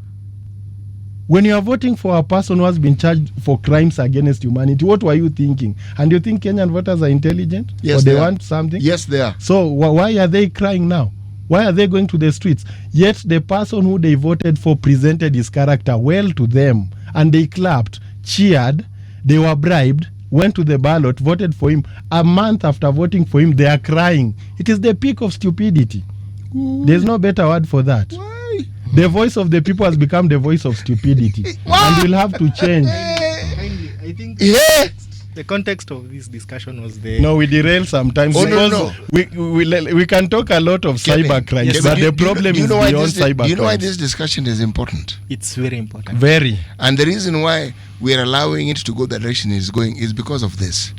When you are voting for a person who has been charged for crimes against humanity, what were you thinking? And you think Kenyan voters are intelligent? Yes, or they want something? Yes, they are. So why are they crying now? Why are they going to the streets? Yet the person who they voted for presented his character well to them, and they clapped, cheered, they were bribed, went to the ballot, voted for him. A month after voting for him, they are crying. It is the peak of stupidity. There's no better word for that. Why? The voice of the people has become the voice of stupidity. And we'll have to change. I think the context of this discussion was there. No, we derail sometimes. No. We can talk a lot of cybercrimes, but the problem is beyond cybercrimes. Do you know why this discussion is important? It's very important. Very. And the reason why we are allowing it to go the direction it's going is because of this.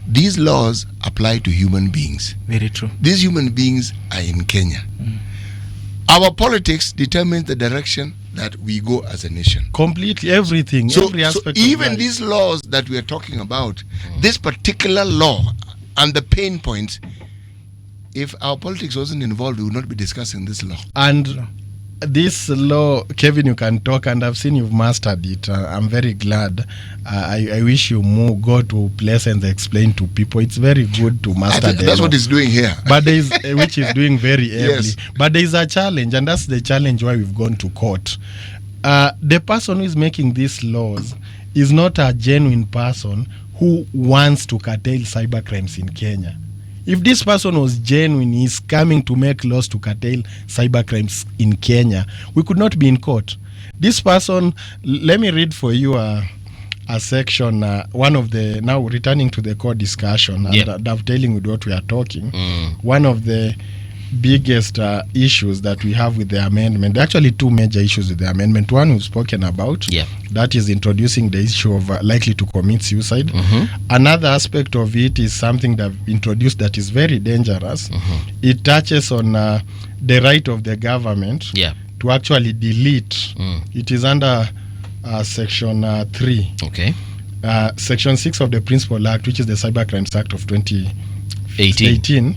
These laws apply to human beings. Very true. These human beings are in Kenya. Our politics determines the direction that we go as a nation. Completely, everything, every aspect. So even these laws that we are talking about, this particular law and the pain points, if our politics wasn't involved, we would not be discussing this law. And this law, Kevin, you can talk, and I've seen you've mastered it. I'm very glad. I wish you more go to place and explain to people. It's very good to master the That's law. what he's doing here. But there is, which is doing very early. Yes. But there is a challenge, and that's the challenge why we've gone to court. The person who is making these laws is not a genuine person who wants to curtail cybercrimes in Kenya. If this person was genuine, he's coming to make laws to curtail cybercrimes in Kenya, we could not be in court. This person, let me read for you a section, one of the, now returning to the court discussion, and dovetailing with what we are talking, one of the biggest issues that we have with the amendment, actually two major issues with the amendment. One we've spoken about, that is introducing the issue of likely to commit suicide. Another aspect of it is something that I've introduced that is very dangerous. It touches on the right of the government to actually delete. It is under section 3. Okay. Section 6 of the Principal Act, which is the Cybercrimes Act of 2018.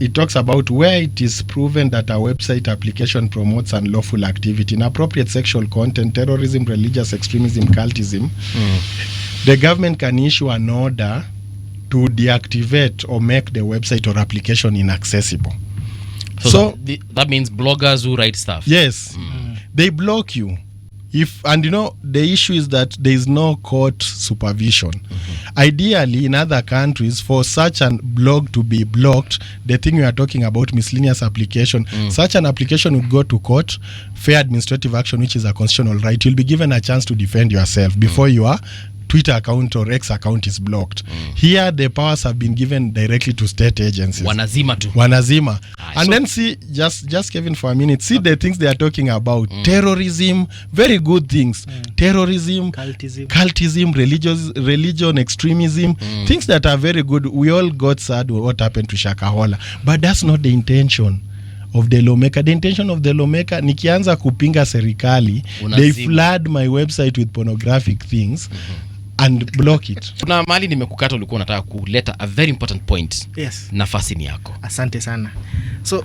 It talks about where it is proven that a website application promotes unlawful activity, inappropriate sexual content, terrorism, religious extremism, cultism. The government can issue an order to deactivate or make the website or application inaccessible. So that means bloggers who write stuff. Yes. They block you. And you know, the issue is that there is no court supervision. Ideally, in other countries, for such a blog to be blocked, the thing we are talking about, miscellaneous application, such an application would go to court, fair administrative action, which is a constitutional right. You'll be given a chance to defend yourself before your Twitter account or X account is blocked. Here, the powers have been given directly to state agencies. Wanazima. And then see, just Kevin, for a minute, see the things they are talking about. Terrorism, very good things. Terrorism, cultism, religion, extremism, things that are very good. We all got sad with what happened to Shakahola. But that's not the intention of the lawmaker. The intention of the lawmaker, nikianza kupinga serikali, they flood my website with pornographic things and block it. Kuna mali nimekukata, ulikuwa unataka kuleta a very important point. Yes. Nafasi ni yako. Asante sana. So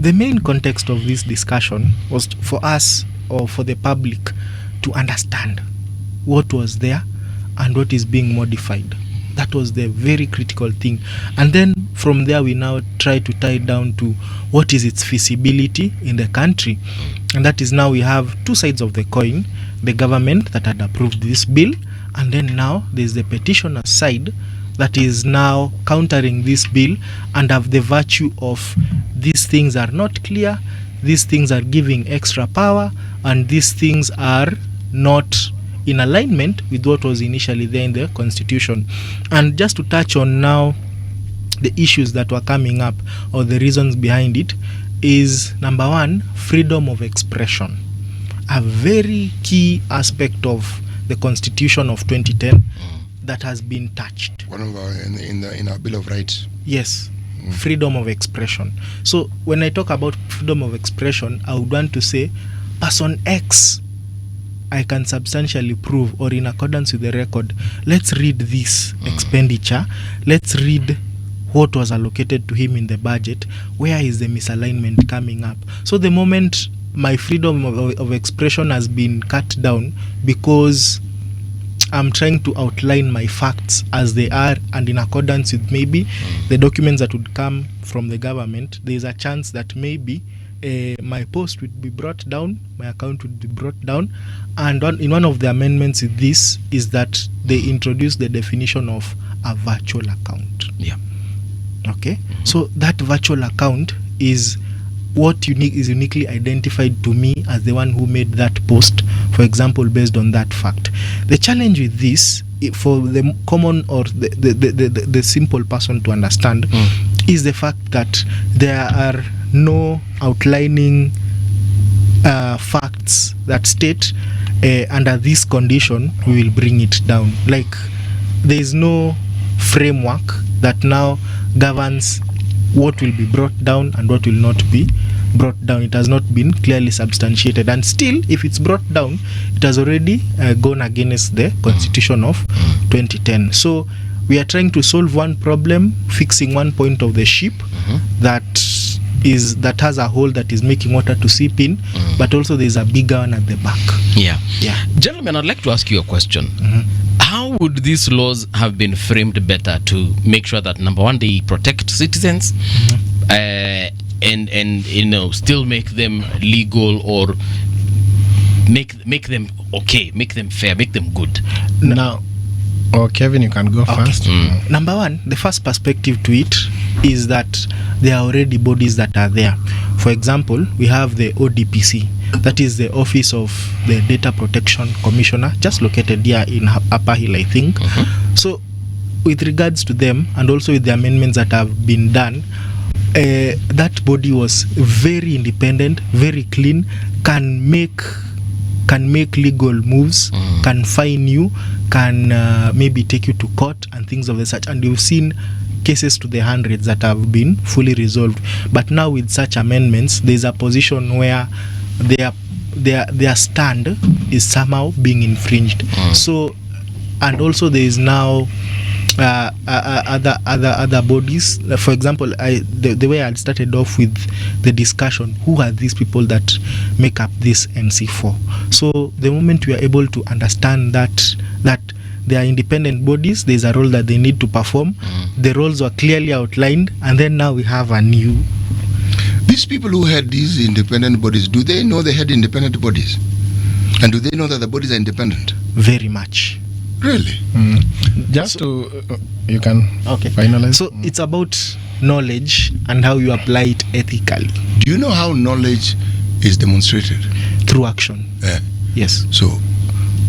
the main context of this discussion was for us, or for the public, to understand what was there and what is being modified. That was the very critical thing. And then from there we now try to tie it down to what is its feasibility in the country. And that is now we have two sides of the coin: the government that had approved this bill, and then now there's the petitioner side that is now countering this bill and have the virtue of these things are not clear, these things are giving extra power, and these things are not in alignment with what was initially there in the constitution. And just to touch on now the issues that were coming up or the reasons behind it is, number one, freedom of expression, a very key aspect of the constitution of 2010 that has been touched. One of our in our Bill of Rights. Yes, freedom of expression. So when I talk about freedom of expression, I would want to say person X, I can substantially prove, or in accordance with the record, let's read this expenditure, let's read what was allocated to him in the budget, where is the misalignment coming up. So the moment my freedom of expression has been cut down because I'm trying to outline my facts as they are and in accordance with maybe the documents that would come from the government, there is a chance that maybe my post would be brought down, my account would be brought down. And in one of the amendments with this is that they introduced the definition of a virtual account. Yeah. Okay. So that virtual account is what is uniquely identified to me as the one who made that post, for example, based on that fact. The challenge with this, for the common or the simple person to understand, is the fact that there are no outlining facts that state under this condition we will bring it down. Like, there is no framework that now governs what will be brought down and what will not be brought down. It has not been clearly substantiated, and still, if it's brought down, it has already gone against the constitution of 2010. So we are trying to solve one problem, fixing one point of the ship that has a hole that is making water to seep in, but also there's a bigger one at the back. Yeah. Yeah. Gentlemen, I'd like to ask you a question. How would these laws have been framed better to make sure that, number one, they protect citizens and you know, still make them legal, or make them okay, make them fair, make them good? Now, Kevin, you can go first. Number one, the first perspective to it is that there are already bodies that are there. For example, we have the ODPC, that is the Office of the Data Protection Commissioner, just located here in Upper Hill, I think. So with regards to them, and also with the amendments that have been done, that body was very independent, very clean, can make legal moves, can fine you, can maybe take you to court and things of the such. And you've seen cases to the hundreds that have been fully resolved. But now with such amendments, there's a position where their stand is somehow being infringed. So, and also there is now other bodies. For example, the way I started off with the discussion, who are these people that make up this NC4? So the moment we are able to understand that they are independent bodies, there's a role that they need to perform. The roles were clearly outlined, and then now we have a new. These people who had these independent bodies, do they know they had independent bodies? And do they know that the bodies are independent? Very much. Really? Just to, you can finalize. So it's about knowledge and how you apply it ethically. Do you know how knowledge is demonstrated? Through action. Yes. So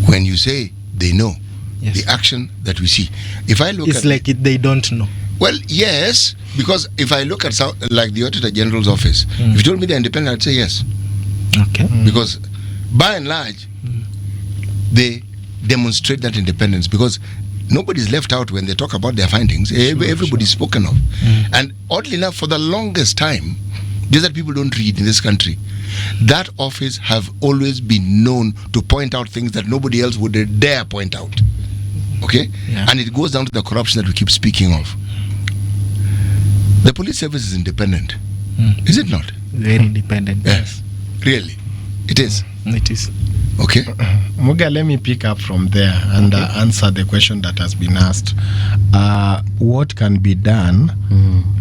when you say they know, yes, the action that we see, if I look it's at like they don't know. Well, yes, because if I look at like the Auditor General's office, if you told me they're independent, I'd say yes. Okay. Because by and large, they demonstrate that independence, because nobody's left out when they talk about their findings. Everybody's spoken of. And oddly enough, for the longest time, just that people don't read in this country, that office have always been known to point out things that nobody else would dare point out. Okay? Yeah. And it goes down to the corruption that we keep speaking of. The police service is independent. Is it not? Very independent. Yes. Really? It is. It is. Okay. Muga, let me pick up from there and answer the question that has been asked. What can be done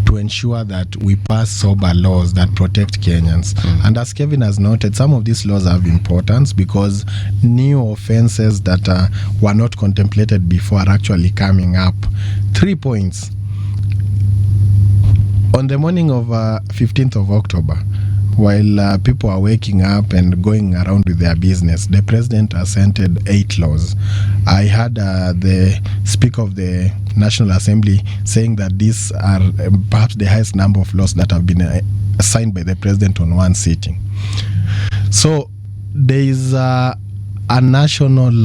to ensure that we pass sober laws that protect Kenyans. And as Kevin has noted, some of these laws have importance because new offenses that were not contemplated before are actually coming up. 3 points. On the morning of 15th of October, while people are waking up and going around with their business, the president assented 8 laws. I heard the Speaker of the National Assembly saying that these are perhaps the highest number of laws that have been signed by the president on one sitting. So there is a national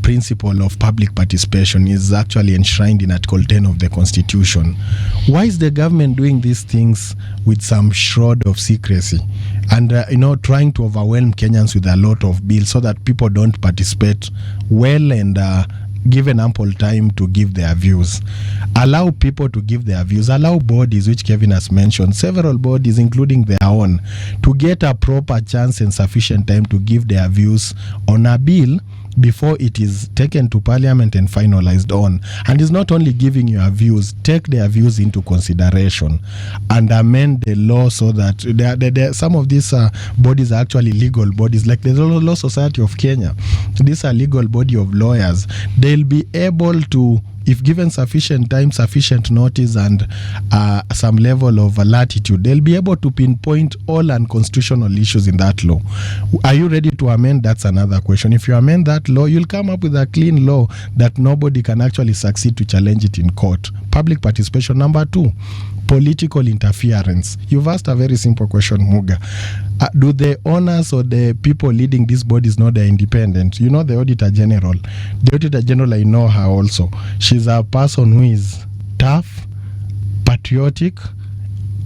principle of public participation is actually enshrined in Article 10 of the Constitution. Why is the government doing these things with some shroud of secrecy and trying to overwhelm Kenyans with a lot of bills so that people don't participate well and given ample time to give their views? Allow people to give their views. Allow bodies, which Kevin has mentioned, several bodies including their own, to get a proper chance and sufficient time to give their views on a bill before it is taken to parliament and finalized on. And it's not only giving your views, take their views into consideration and amend the law so that some of these bodies are actually legal bodies, like the Law Society of Kenya. These are legal body of lawyers. They'll be able to, if given sufficient time, sufficient notice, and some level of latitude, they'll be able to pinpoint all unconstitutional issues in that law. Are you ready to amend? That's another question. If you amend that law, you'll come up with a clean law that nobody can actually succeed to challenge it in court. Public participation. Number 2, political interference. You've asked a very simple question, Muga. Do the owners or the people leading these bodies know they're independent? You know the Auditor General. The Auditor General, I know her also. She's a person who is tough, patriotic,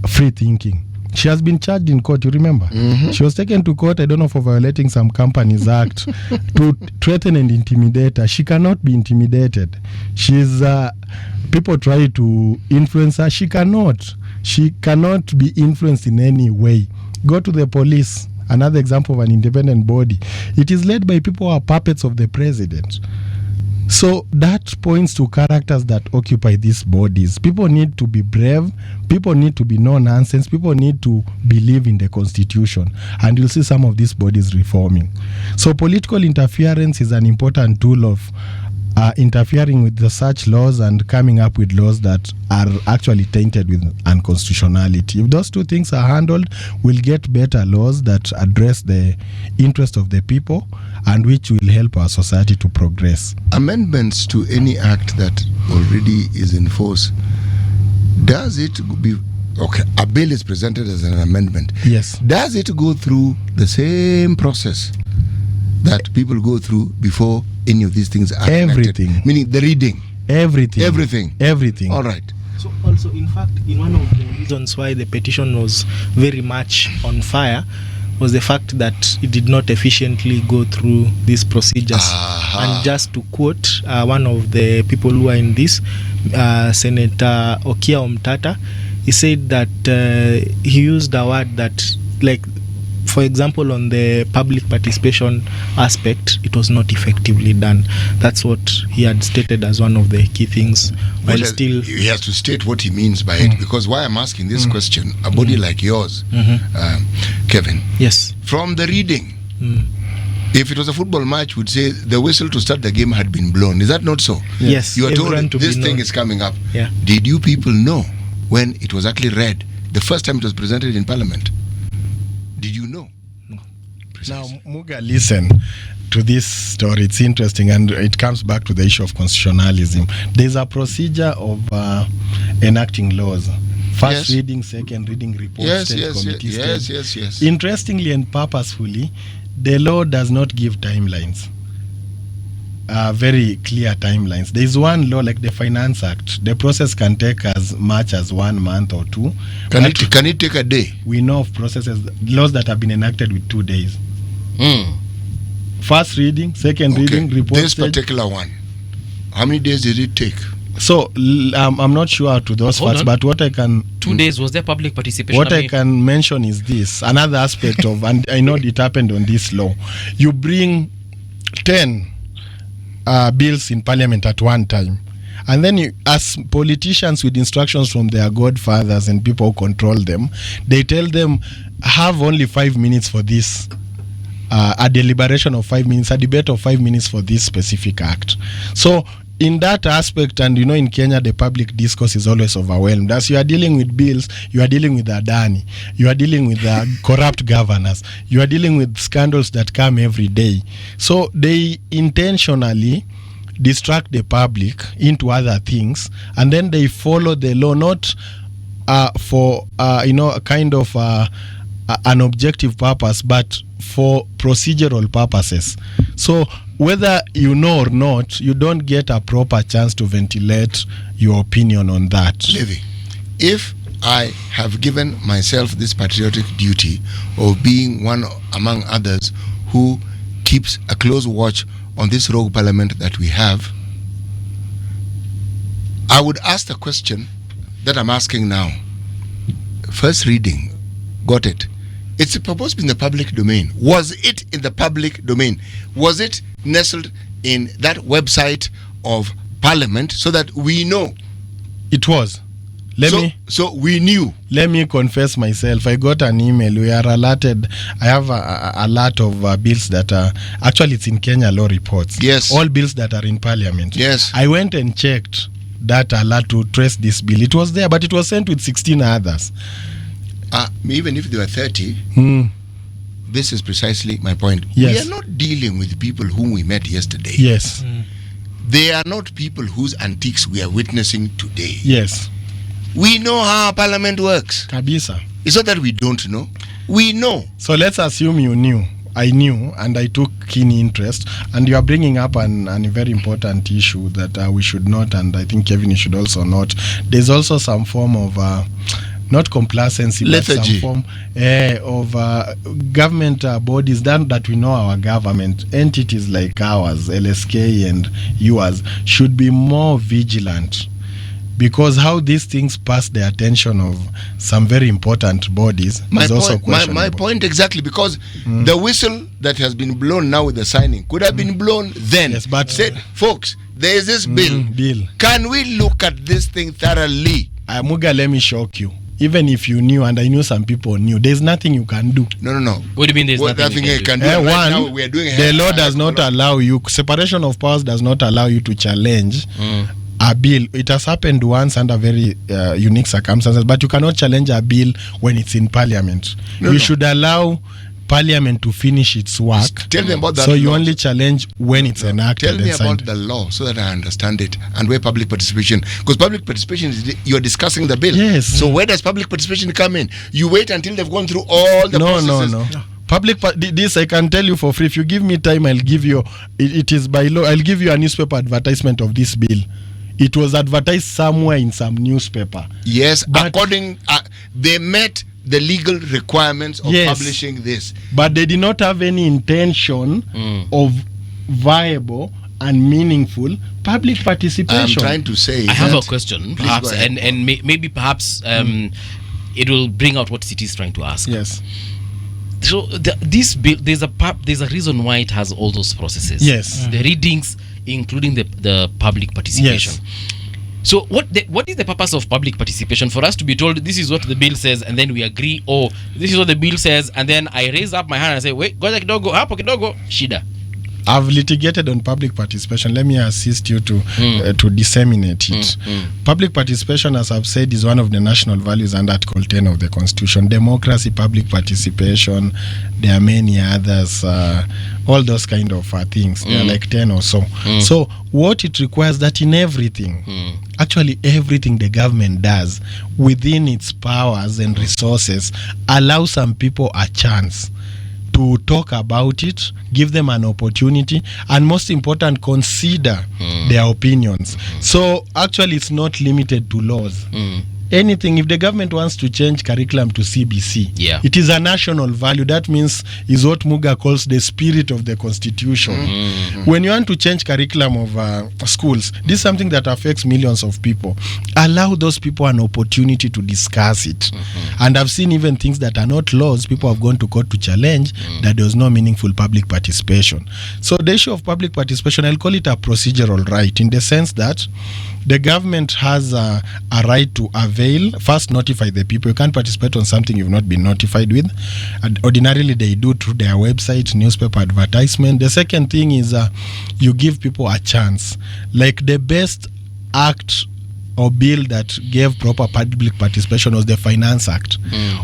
free-thinking. She has been charged in court, you remember? Mm-hmm. She was taken to court, I don't know, for violating some Companies Act to threaten and intimidate her. She cannot be intimidated. She's people try to influence her. She cannot be influenced in any way. Go to the police, another example of an independent body. It is led by people who are puppets of the president. So that points to characters that occupy these bodies. People need to be brave. People need to be no nonsense. People need to believe in the Constitution. And you'll see some of these bodies reforming. So political interference is an important tool of interfering with the such laws and coming up with laws that are actually tainted with unconstitutionality. If those two things are handled, we'll get better laws that address the interest of the people and which will help our society to progress. Amendments to any act that already is in force, does it be... Okay, a bill is presented as an amendment. Yes. Does it go through the same process that people go through before any of these things are everything enacted? Meaning the reading? Everything. All right. So also, in fact, in one of the reasons why the petition was very much on fire was the fact that it did not efficiently go through these procedures. And just to quote one of the people who are in this, Senator Okia Omtata, he said that he used a word that, like, for example, on the public participation aspect, it was not effectively done. That's what he had stated as one of the key things. While still, he has to state what he means by it, because why I'm asking this question, a body like yours, Kevin. Yes. From the reading, if it was a football match, would say the whistle to start the game had been blown. Is that not so? Yes. You are told this thing is coming up. Yeah. Did you people know when it was actually read the first time it was presented in Parliament? Did you know? No. Now, Muga, listen to this story. It's interesting, and it comes back to the issue of constitutionalism. There's a procedure of enacting laws. First reading, second reading, report, state committee. Yes. Interestingly and purposefully, the law does not give timelines. Very clear timelines. There is one law, like the Finance Act. The process can take as much as 1 month or 2. Can it take a day? We know of processes, laws that have been enacted with 2 days. First reading, second reading, report. This particular one, how many days did it take? So I'm not sure to those facts, but what I can... 2 days, was there public participation? What I can mention is this, another aspect of, and I know it happened on this law. You bring 10 bills in Parliament at one time, And then as politicians with instructions from their godfathers and people who control them, they tell them, have only 5 minutes for this. A deliberation of 5 minutes, a debate of 5 minutes for this specific act. So in that aspect, and in Kenya, the public discourse is always overwhelmed. As you are dealing with bills, you are dealing with Adani, you are dealing with corrupt governors, you are dealing with scandals that come every day. So they intentionally distract the public into other things, and then they follow the law, not for a kind of an objective purpose, but for procedural purposes. So whether you know or not, you don't get a proper chance to ventilate your opinion on that. Levi, if I have given myself this patriotic duty of being one among others who keeps a close watch on this rogue parliament that we have, I would ask the question that I'm asking now. First reading, got it. It's supposed to be in the public domain. Was it in the public domain? Was it nestled in that website of Parliament so that we know? It was. So we knew. Let me confess myself. I got an email. We are alerted. I have a lot of bills that are actually, it's in Kenya Law Reports. Yes. All bills that are in Parliament. Yes. I went and checked that alert to trace this bill. It was there, but it was sent with 16 others. Even if there were 30, this is precisely my point. Yes. We are not dealing with people whom we met yesterday. Yes. They are not people whose antiques we are witnessing today. Yes. We know how Parliament works. Kabisa. It's not that we don't know. We know. So let's assume you knew. I knew, and I took keen interest. And you are bringing up a very important issue that we should not, and I think Kevin, you should also not. There's also some form of not complacency, lethargy, but some form of government bodies that we know our government entities like ours, LSK and yours, should be more vigilant, because how these things pass the attention of some very important bodies is also questionable. My point exactly, because the whistle that has been blown now with the signing could have been blown then. Yes, but said, folks, there is this bill. Can we look at this thing thoroughly? Muga, let me shock you. Even if you knew, and I knew some people knew, there's nothing you can do. No. What do you mean there's nothing you can do? Right one, now we are doing the law does not allow you, separation of powers does not allow you to challenge a bill. It has happened once under very unique circumstances, but you cannot challenge a bill when it's in Parliament. You should allow Parliament to finish its work. Tell me about that. So you only challenge when it's enacted. Tell me about the law so that I understand it, and where public participation. Because public participation is you're discussing the bill. Yes. So where does public participation come in? You wait until they've gone through all the processes. No. This I can tell you for free. If you give me time, I'll give you. It is by law. I'll give you a newspaper advertisement of this bill. It was advertised somewhere in some newspaper. Yes, but according they met the legal requirements of publishing this, but they did not have any intention of viable and meaningful public participation. I'm trying to say I have a question, perhaps, and maybe perhaps it will bring out what City is trying to ask. Yes. So this bill, there's a reason why it has all those processes. Yes. The readings, including the public participation. Yes. So what is the purpose of public participation? For us to be told this is what the bill says and then we agree, or this is what the bill says and then I raise up my hand and say, wait, goja kidogo, hapo kidogo, shida. I've litigated on public participation. Let me assist you to disseminate it. Public participation, as I've said, is one of the national values under Article 10 of the Constitution. Democracy, public participation, there are many others, all those kind of things. There are like 10 or so. So what it requires that in everything, actually everything the government does within its powers and resources, allow some people a chance to talk about it, give them an opportunity, and most important, consider their opinions. So actually it's not limited to laws. Anything, if the government wants to change curriculum to CBC, it is a national value. That means is what Muga calls the spirit of the Constitution. When you want to change curriculum of schools, this is something that affects millions of people. Allow those people an opportunity to discuss it. And I've seen even things that are not laws, people have gone to court to challenge that there was no meaningful public participation. So the issue of public participation, I'll call it a procedural right, in the sense that the government has a right to avail. First, notify the people. You can't participate on something you've not been notified with. And ordinarily, they do through their website, newspaper advertisement. The second thing is you give people a chance. Like the best act or bill that gave proper public participation was the Finance Act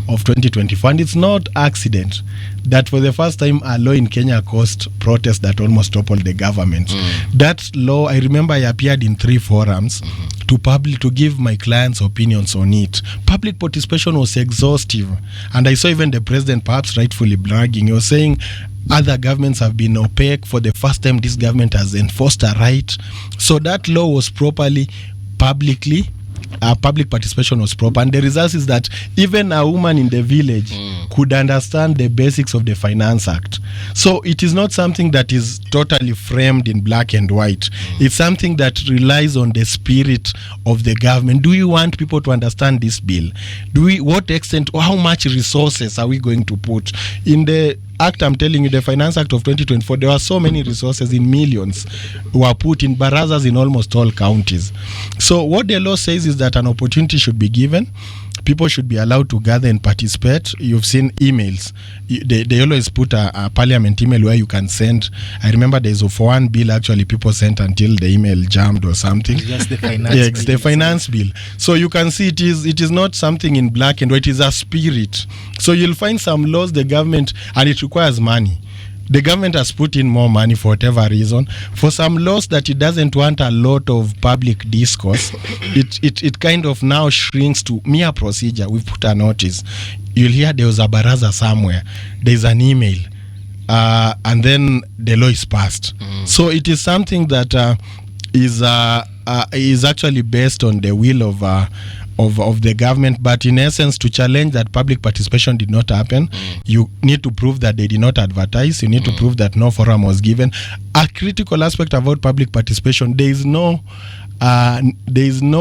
of 2024. And it's not accident that for the first time a law in Kenya caused protests that almost toppled the government. That law, I remember I appeared in 3 forums to give my clients opinions on it. Public participation was exhaustive. And I saw even the president perhaps rightfully bragging. He was saying other governments have been opaque. For the first time, this government has enforced a right. So that law was properly public participation was proper, and the result is that even a woman in the village could understand the basics of the Finance Act. So it is not something that is totally framed in black and white. It's something that relies on the spirit of the government. Do you want people to understand this bill? What extent or how much resources are we going to put in the act? I'm telling you, the Finance Act of 2024, there were so many resources in millions were put in barazas in almost all counties. So what the law says is that an opportunity should be given. People should be allowed to gather and participate. You've seen emails. They always put a parliament email where you can send. I remember there's for one bill actually people sent until the email jammed or something. Just the finance yeah, it's the finance bill. So you can see it is not something in black and white. It is a spirit. So you'll find some laws the government, and it requires money. The government has put in more money for whatever reason. For some laws that it doesn't want a lot of public discourse, it kind of now shrinks to mere procedure. We've put a notice. You'll hear there was a baraza somewhere. There's an email. And then the law is passed. So it is something that is actually based on the will of the government, but in essence, to challenge that public participation did not happen, you need to prove that they did not advertise. You need to prove that no forum was given. A critical aspect about public participation: there is no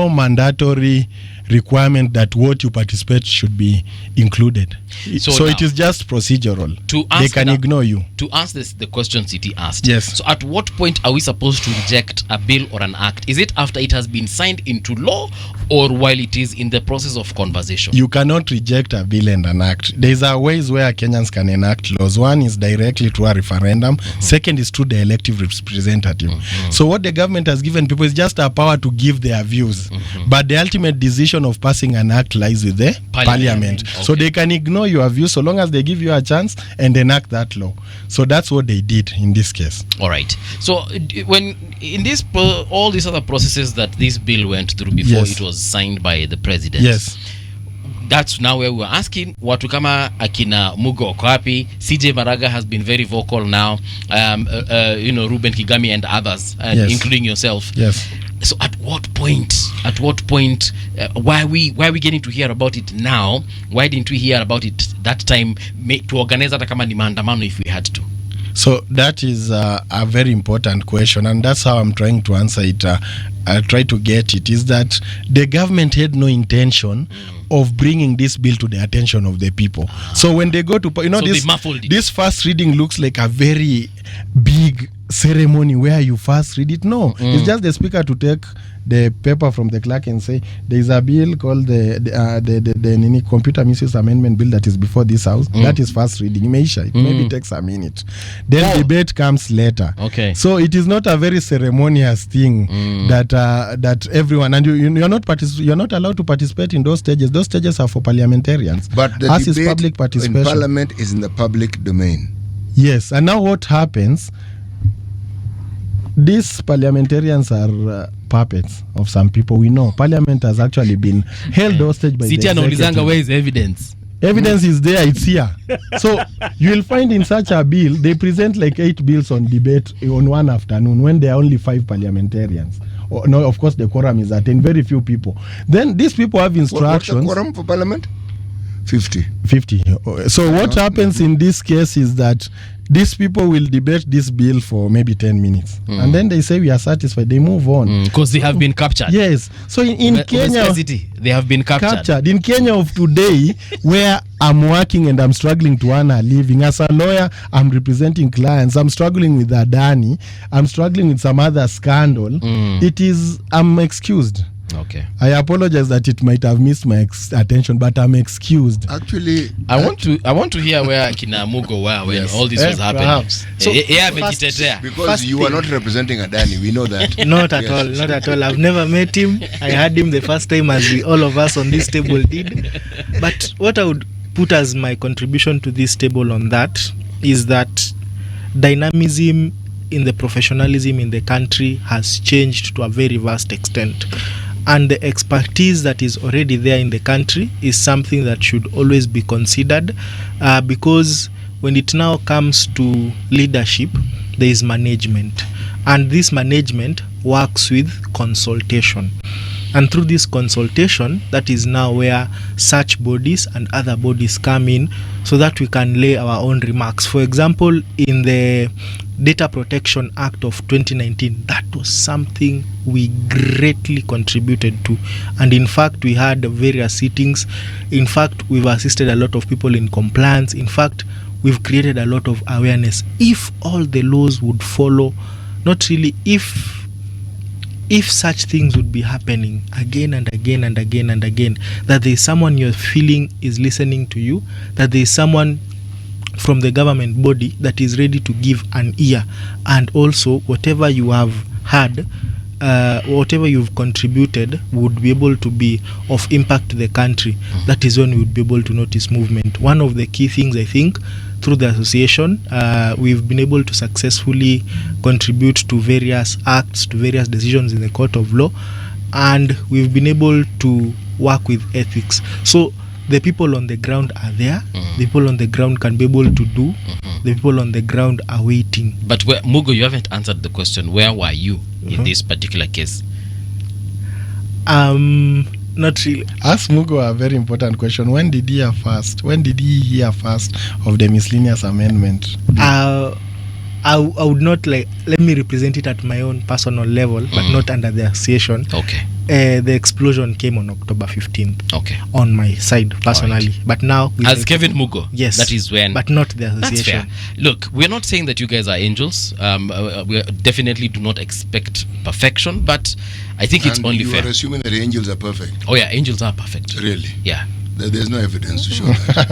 mandatory requirement that what you participate should be included. So it is just procedural. They can ignore you. To ask the question City asked. Yes. So at what point are we supposed to reject a bill or an act? Is it after it has been signed into law, or while it is in the process of conversation? You cannot reject a bill and an act. There are ways where Kenyans can enact laws. One is directly through a referendum. Second is through the elective representative. So what the government has given people is just a power to give their views. But the ultimate decision of passing an act lies with the parliament. Okay. So they can ignore your views so long as they give you a chance and enact that law. So that's what they did in this case. All right. So when in this all these other processes that this bill went through before it was signed by the president. Yes. That's now where we're asking watu kama akina Mugo Okwapi. CJ Maraga has been very vocal now. Ruben Kigami and others, including yourself. Yes. So at what point why are we getting to hear about it now? Why didn't we hear about it that time to organize hata kama ni maandamano if we had to? So that is a very important question, and that's how I'm trying to answer it. I'll try to get it. Is that the government had no intention of bringing this bill to the attention of the people. So when they go to, this first reading looks like a very big ceremony where you first read it. No, it's just the speaker to take the paper from the clerk and say there is a bill called the Computer Misuse Amendment Bill that is before this house. That is first reading. It maybe takes a minute. Then debate comes later. Okay. So it is not a very ceremonious thing that everyone, and you're not allowed to participate in those stages. Those stages are for parliamentarians. But the As is debate public participation in Parliament is in the public domain. Yes, and now what happens? These parliamentarians are puppets of some people. We know Parliament has actually been held hostage by the executive. Where is evidence? Evidence is there, it's here. So you will find in such a bill, they present like 8 bills on debate on one afternoon when there are only 5 parliamentarians. No, of course the quorum is at 10, very few people. Then these people have instructions. What's the quorum for Parliament? 50. So what happens in this case is that these people will debate this bill for maybe 10 minutes. And then they say we are satisfied. They move on. Because they have been captured. Yes. So in Kenya, they have been captured. In Kenya of today, where I'm working and I'm struggling to earn a living. As a lawyer, I'm representing clients. I'm struggling with Adani. I'm struggling with some other scandal. I'm excused. Okay. I apologize that it might have missed my attention, but I'm excused. Actually, I want to hear where Kina Mugo were when all this was happening. Perhaps. So, because you are not representing Adani, we know that. Not at all, not at all. I've never met him. I had him the first time, as all of us on this table did. But what I would put as my contribution to this table on that is that dynamism in the professionalism in the country has changed to a very vast extent. And the expertise that is already there in the country is something that should always be considered, because when it now comes to leadership, there is management, and this management works with consultation. And through this consultation, that is now where such bodies and other bodies come in, so that we can lay our own remarks. For example, in the Data Protection Act of 2019, that was something we greatly contributed to. And in fact, we had various sittings. In fact, we've assisted a lot of people in compliance. In fact, we've created a lot of awareness. If all the laws would follow, not really, if such things would be happening again and again and again and again, that there is someone you're feeling is listening to you, that there is someone from the government body that is ready to give an ear, and also whatever you have had, whatever you've contributed would be able to be of impact to the country. That is when we would be able to notice movement. One of the key things, I think, through the association, we've been able to successfully contribute to various acts, to various decisions in the court of law, and we've been able to work with ethics. So the people on the ground are there. The people on the ground can be able to do. The people on the ground are waiting. But Mugo, you haven't answered the question. Where were you in this particular case? Not really. Ask Mugo a very important question. When did he hear first? When did he hear first of the miscellaneous amendment? I would not let me represent it at my own personal level, but not under the association. Okay. The explosion came on October 15th. Okay. On my side personally, right. But now as Kevin Mugo. Yes. That is when. But not the association. That's fair. Look, we're not saying that you guys are angels. We definitely do not expect perfection, but I think it's only fair. You are assuming that angels are perfect. Oh yeah, angels are perfect. Really? Yeah. There's no evidence to show that.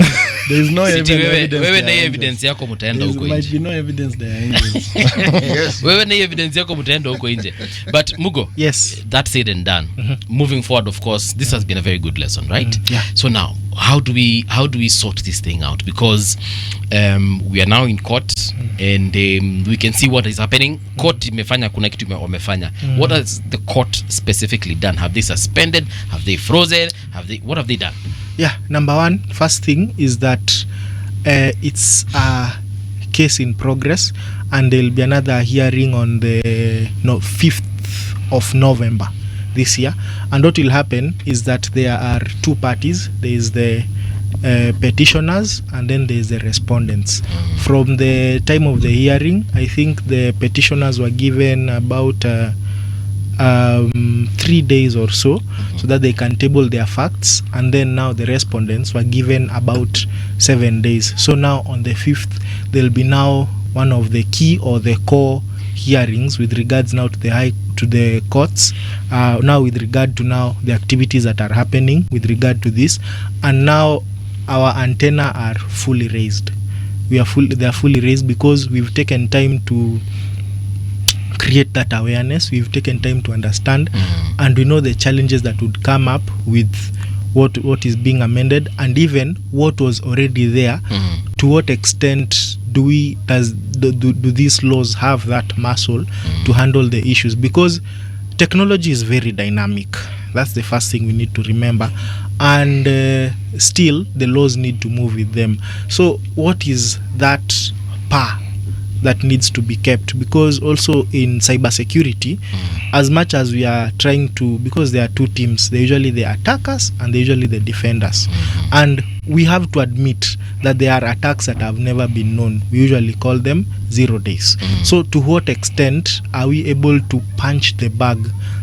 There's no wewe na evidence. evidence yako mtaenda huko There might nje. be no evidence they are angels. Yes. Wewe na evidence yako mtaenda huko nje. But Mugo, Yes. that said and done. Moving forward, of course, this has been a very good lesson, right? Yeah. So now, how do we sort this thing out? Because we are now in court and we can see what is happening. Court imefanya kuna kitu wamefanya. What has the court specifically done? Have they suspended? Have they frozen? What have they done? Yeah, number one, first thing is that it's a case in progress, and there'll be another hearing on the 5th of November this year. And what will happen is that there are two parties. There is the petitioners, and then there is the respondents. From the time of the hearing, I think the petitioners were given about 3 days or so that they can table their facts, and then now the respondents were given about 7 days. So now on the 5th there'll be now one of the key or the core hearings with regards now to the courts, now with regard to now the activities that are happening with regard to this. And now our antenna are fully raised. They are fully raised because we've taken time to create that awareness. We've taken time to understand, and we know the challenges that would come up with what is being amended, and even what was already there. To what extent do these laws have that muscle to handle the issues? Because technology is very dynamic. That's the first thing we need to remember, and still the laws need to move with them. So what is that power that needs to be kept? Because also in cybersecurity, as much as we are trying to, because there are two teams, they're usually the attackers and they're usually the defenders. And we have to admit that there are attacks that have never been known. We usually call them 0 days. So to what extent are we able to punch the bag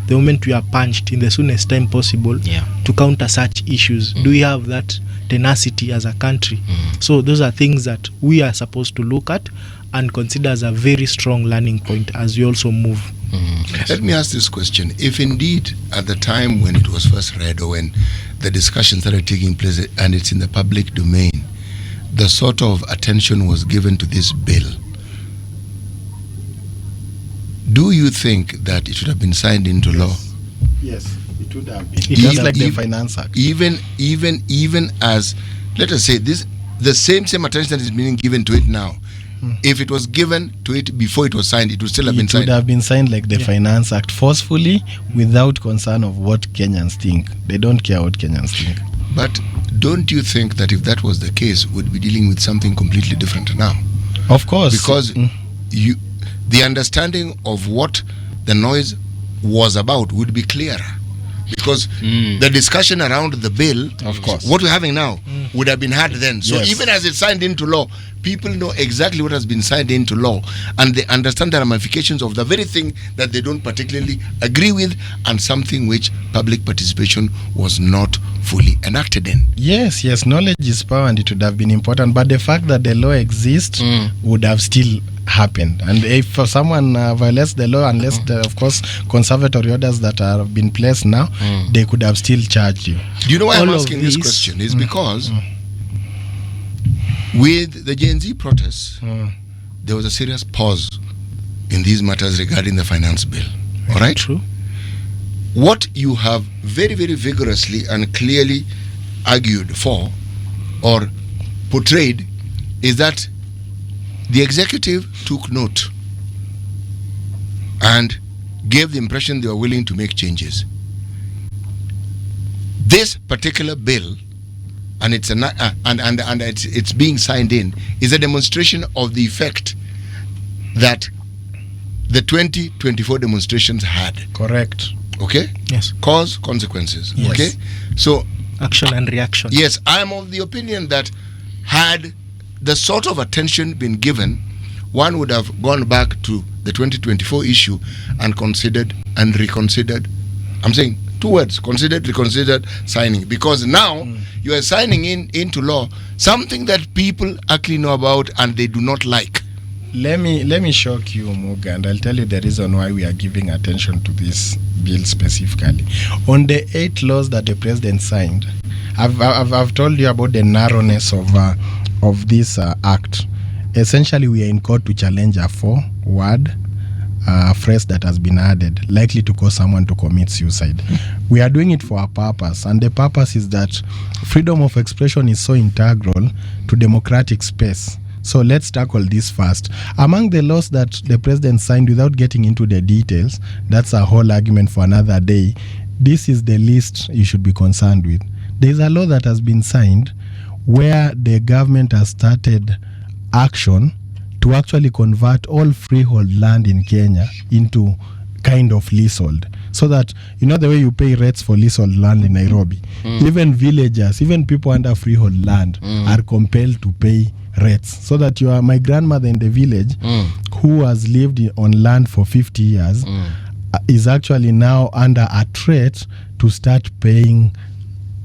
the moment we are punched in the soonest time possible to counter such issues? Do we have that tenacity as a country? So those are things that we are supposed to look at and consider as a very strong learning point as we also move. Let me ask this question. If indeed at the time when it was first read, or when the discussion started taking place and it's in the public domain, the sort of attention was given to this bill, do you think that it should have been signed into law? Yes, it would have been. Just like the Finance Act. Even as, let us say, this, the same attention that is being given to it now. If it was given to it before it was signed, it would still have been signed. It would have been signed like the Finance Act, forcefully, without concern of what Kenyans think. They don't care what Kenyans think. But don't you think that if that was the case, we'd be dealing with something completely different now? Of course. Because the understanding of what the noise was about would be clearer. Because the discussion around the bill, of course, what we're having now, would have been had then. So Yes. even as it's signed into law, people know exactly what has been signed into law, and they understand the ramifications of the very thing that they don't particularly agree with, and something which public participation was not fully enacted in. Yes, knowledge is power, and it would have been important. But the fact that the law exists would have still happened. And if someone violates the law, unless of course conservatory orders that have been placed now, they could have still charged you. Do you know why All I'm of asking this these- question? Is because with the Gen Z protests, there was a serious pause in these matters regarding the finance bill. All right? True. What you have very, very vigorously and clearly argued for or portrayed is that the executive took note and gave the impression they were willing to make changes. This particular bill, and it's being signed in, is a demonstration of the effect that the 2024 demonstrations had. Correct. Okay? Yes. Cause, consequences. Yes. Okay? So, Action and reaction. yes, I am of the opinion that had the sort of attention been given, one would have gone back to the 2024 issue and considered and reconsidered. I'm saying two words: considered, reconsidered, signing. Because now you are signing into law something that people actually know about and they do not like. Let me shock you, Muga, and I'll tell you the reason why we are giving attention to this bill specifically. On the 8 laws that the president signed, I've told you about the narrowness of this act. Essentially, we are in court to challenge a 4-word phrase that has been added, likely to cause someone to commit suicide. We are doing it for a purpose, and the purpose is that freedom of expression is so integral to democratic space. So let's tackle this first. Among the laws that the president signed, without getting into the details, that's a whole argument for another day. This is the list you should be concerned with. There's a law that has been signed where the government has started action to actually convert all freehold land in Kenya into kind of leasehold. So that, you know, the way you pay rates for leasehold land in Nairobi, even villagers, even people under freehold land are compelled to pay rates. So that my grandmother in the village who has lived on land for 50 years is actually now under a threat to start paying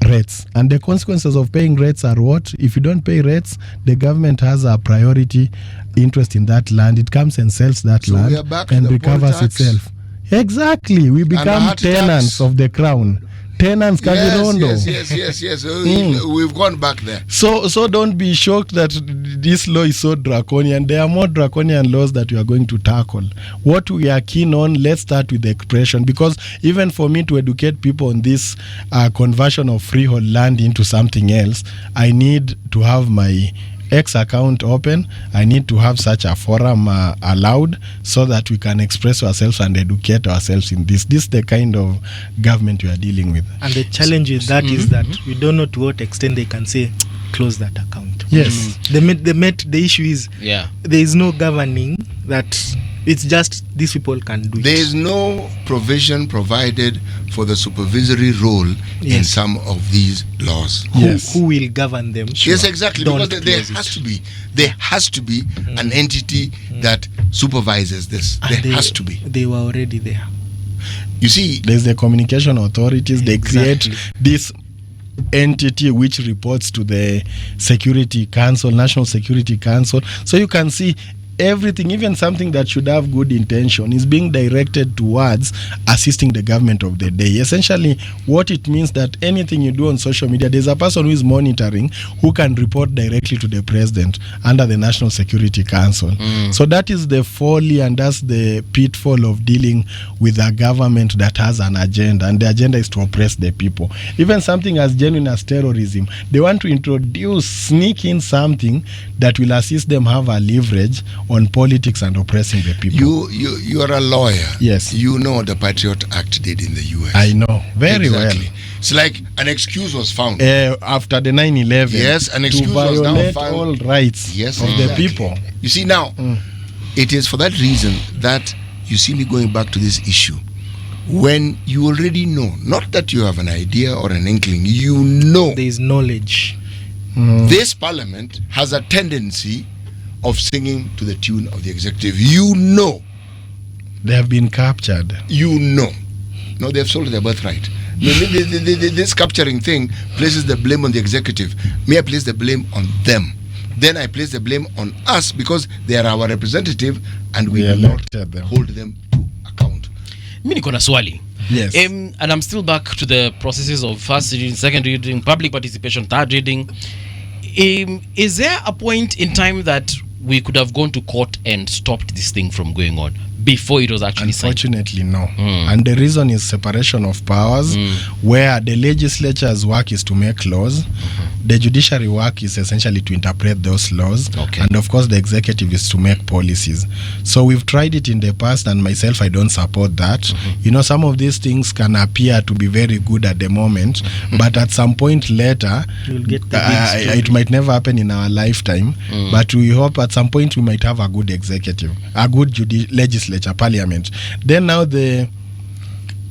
rates. And the consequences of paying rates are what? If you don't pay rates, the government has a priority interest in that land. It comes and sells that So we are land back to and the recovers poll tax. itself. Exactly. We become heart tenants tax. of the crown. Tenants, Kavirondo. Yes. We've gone back there. So don't be shocked that this law is so draconian. There are more draconian laws that we are going to tackle. What we are keen on, let's start with the expression, because even for me to educate people on this conversion of freehold land into something else, I need to have my X account open. I need to have such a forum allowed so that we can express ourselves and educate ourselves in this. This is the kind of government we are dealing with. And the challenge with that is that we don't know to what extent they can say close that account. Yes. The issue is there is no governing that It's just these people can do There it. is no provision provided for the supervisory role in Yes. some of these laws. Who will govern them? Yes, exactly. Don't Because there close it. has to be an entity that supervises this. And There has to be. They were already there. You see, There's the communication authorities. They create Exactly. this entity which reports to the Security Council, National Security Council. So you can see everything, even something that should have good intention, is being directed towards assisting the government of the day. Essentially, what it means that anything you do on social media, there's a person who is monitoring, who can report directly to the president under the National Security Council. So that is the folly, and that's the pitfall of dealing with a government that has an agenda, and the agenda is to oppress the people. Even something as genuine as terrorism, they want to sneak in something that will assist them have a leverage on politics and oppressing the people. you are a lawyer. Yes. You know what the Patriot Act did in the US. I know very Exactly. It's like an excuse was found. well. After the 9/11, Yes, an to excuse was now violate found. all rights Yes, of exactly. the people. You see now, it is for that reason that you see me going back to this issue. When you already know, not that you have an idea or an inkling, you know There is knowledge. this parliament has a tendency of singing to the tune of the executive. You know. They have been captured. You know. No, they have sold their birthright. This capturing thing places the blame on the executive. May I place the blame on them? Then I place the blame on us because they are our representative and we We do not elected them. hold them to account. Mi niko na swali. Yes. And I'm still back to the processes of first reading, second reading, public participation, third reading. Is there a point in time that we could have gone to court and stopped this thing from going on before it was actually signed? Unfortunately, no. And the reason is separation of powers, where the legislature's work is to make laws. The judiciary work is essentially to interpret those laws. Okay. And of course, the executive is to make policies. So we've tried it in the past, and myself, I don't support that. You know, some of these things can appear to be very good at the moment, but at some point later, You'll get the big story. it might never happen in our lifetime, but we hope at some point we might have a good executive, a good legislature, parliament. Then now the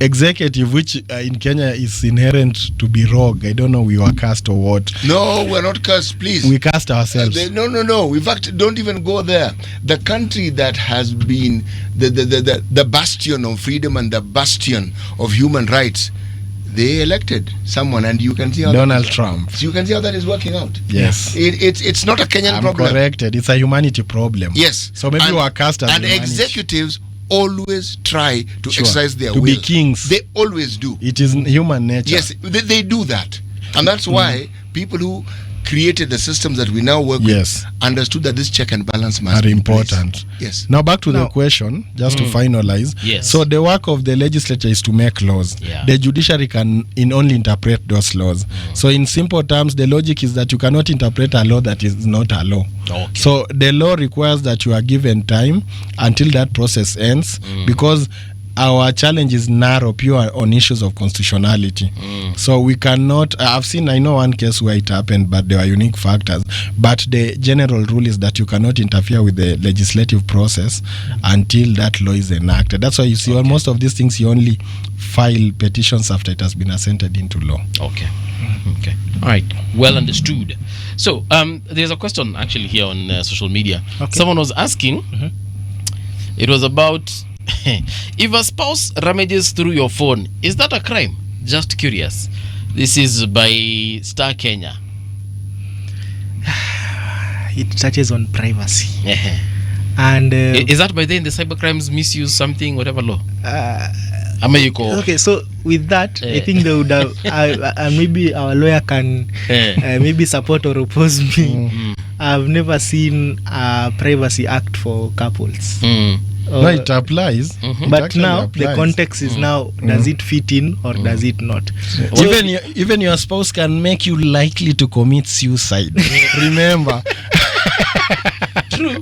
executive, which in Kenya is inherent to be rogue. I don't know, we were cast or what. No, we're not cursed, please. We cast ourselves. No. In fact, don't even go there. The country that has been the bastion of freedom and the bastion of human rights, they elected someone, and you can see how Donald Trump. So you can see how that is working out. Yes. It's not a Kenyan I'm problem. corrected. It's a humanity problem. Yes. So maybe And- we are cast as and humanity. executives always try to Sure. exercise their To will. be kings. They always do. It is human nature. Yes, they do that. And that's why people who created the systems that we now work Yes. with understood that this check and balance must Are be in place. important. Yes. Now back to the Now- question, just to finalize. Yes. So the work of the legislature is to make laws. Yeah. The judiciary can only interpret those laws. So in simple terms, the logic is that you cannot interpret a law that is not a law. Okay. So the law requires that you are given time until that process ends, because our challenge is narrow, pure on issues of constitutionality. So we cannot, I know one case where it happened, but there were unique factors. But the general rule is that you cannot interfere with the legislative process until that law is enacted. That's why you see most of these things, you only file petitions after it has been assented into law. Okay. Okay. All right. Well understood. So, there's a question actually here on social media. Okay. Someone was asking, it was about if a spouse ramages through your phone, is that a crime? Just curious. This is by Star Kenya. It touches on privacy. And Is that by then the Cybercrimes, Misuse, something, whatever law? America. okay, so with that, I think they would have maybe our lawyer can maybe support or oppose me. I've never seen a privacy act for couples. No, it applies. It But actually now the applies. context is now, does it fit in or does it not? Even your spouse can make you likely to commit suicide. Remember. True.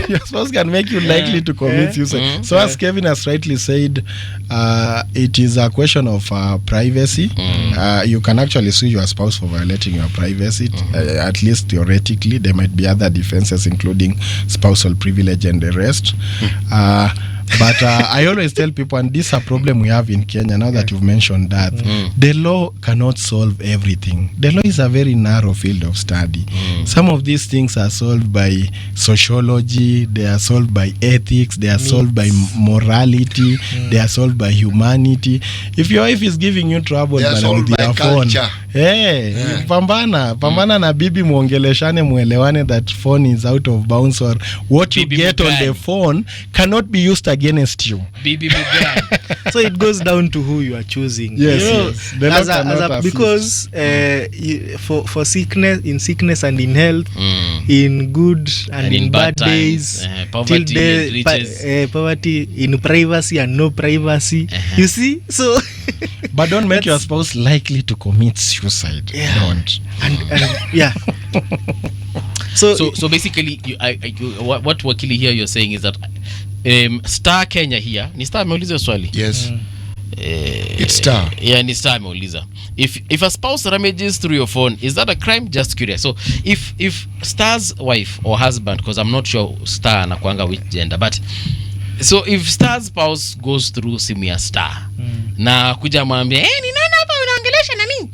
your spouse can make you likely to commit suicide. So as Kevin has rightly said, it is a question of privacy. You can actually sue your spouse for violating your privacy. At least theoretically, there might be other defenses, including spousal privilege and the rest. But I always tell people, and this is a problem we have in Kenya now that you've mentioned that, the law cannot solve everything. The law is a very narrow field of study. Some of these things are solved by sociology, they are solved by ethics, they are solved by morality, they are solved by humanity. If your wife is giving you trouble with your phone, pambana na bibi, muongeleshane, muelewane that phone is out of bounds, or what you get on the phone cannot be used against you. So it goes down to who you are choosing. Yes, yes. Because for sickness, in sickness and in health, in good and in bad days, poverty, poverty, in privacy and no privacy. You see, so but don't make your spouse likely to commit suicide. Don't. And yeah. So basically, what Wakili here you're saying is that Star Kenya here ni Star ameuliza swali. Yes. It's Star. Yeah, ni Star ameuliza. If a spouse ramages through your phone, is that a crime? Just curious. So if Star's wife or husband, because I'm not sure Star anakuanga which gender, but so if Star's spouse goes through simu ya Star na kuja mwambia ni nani hapa unaongelesha na mimi,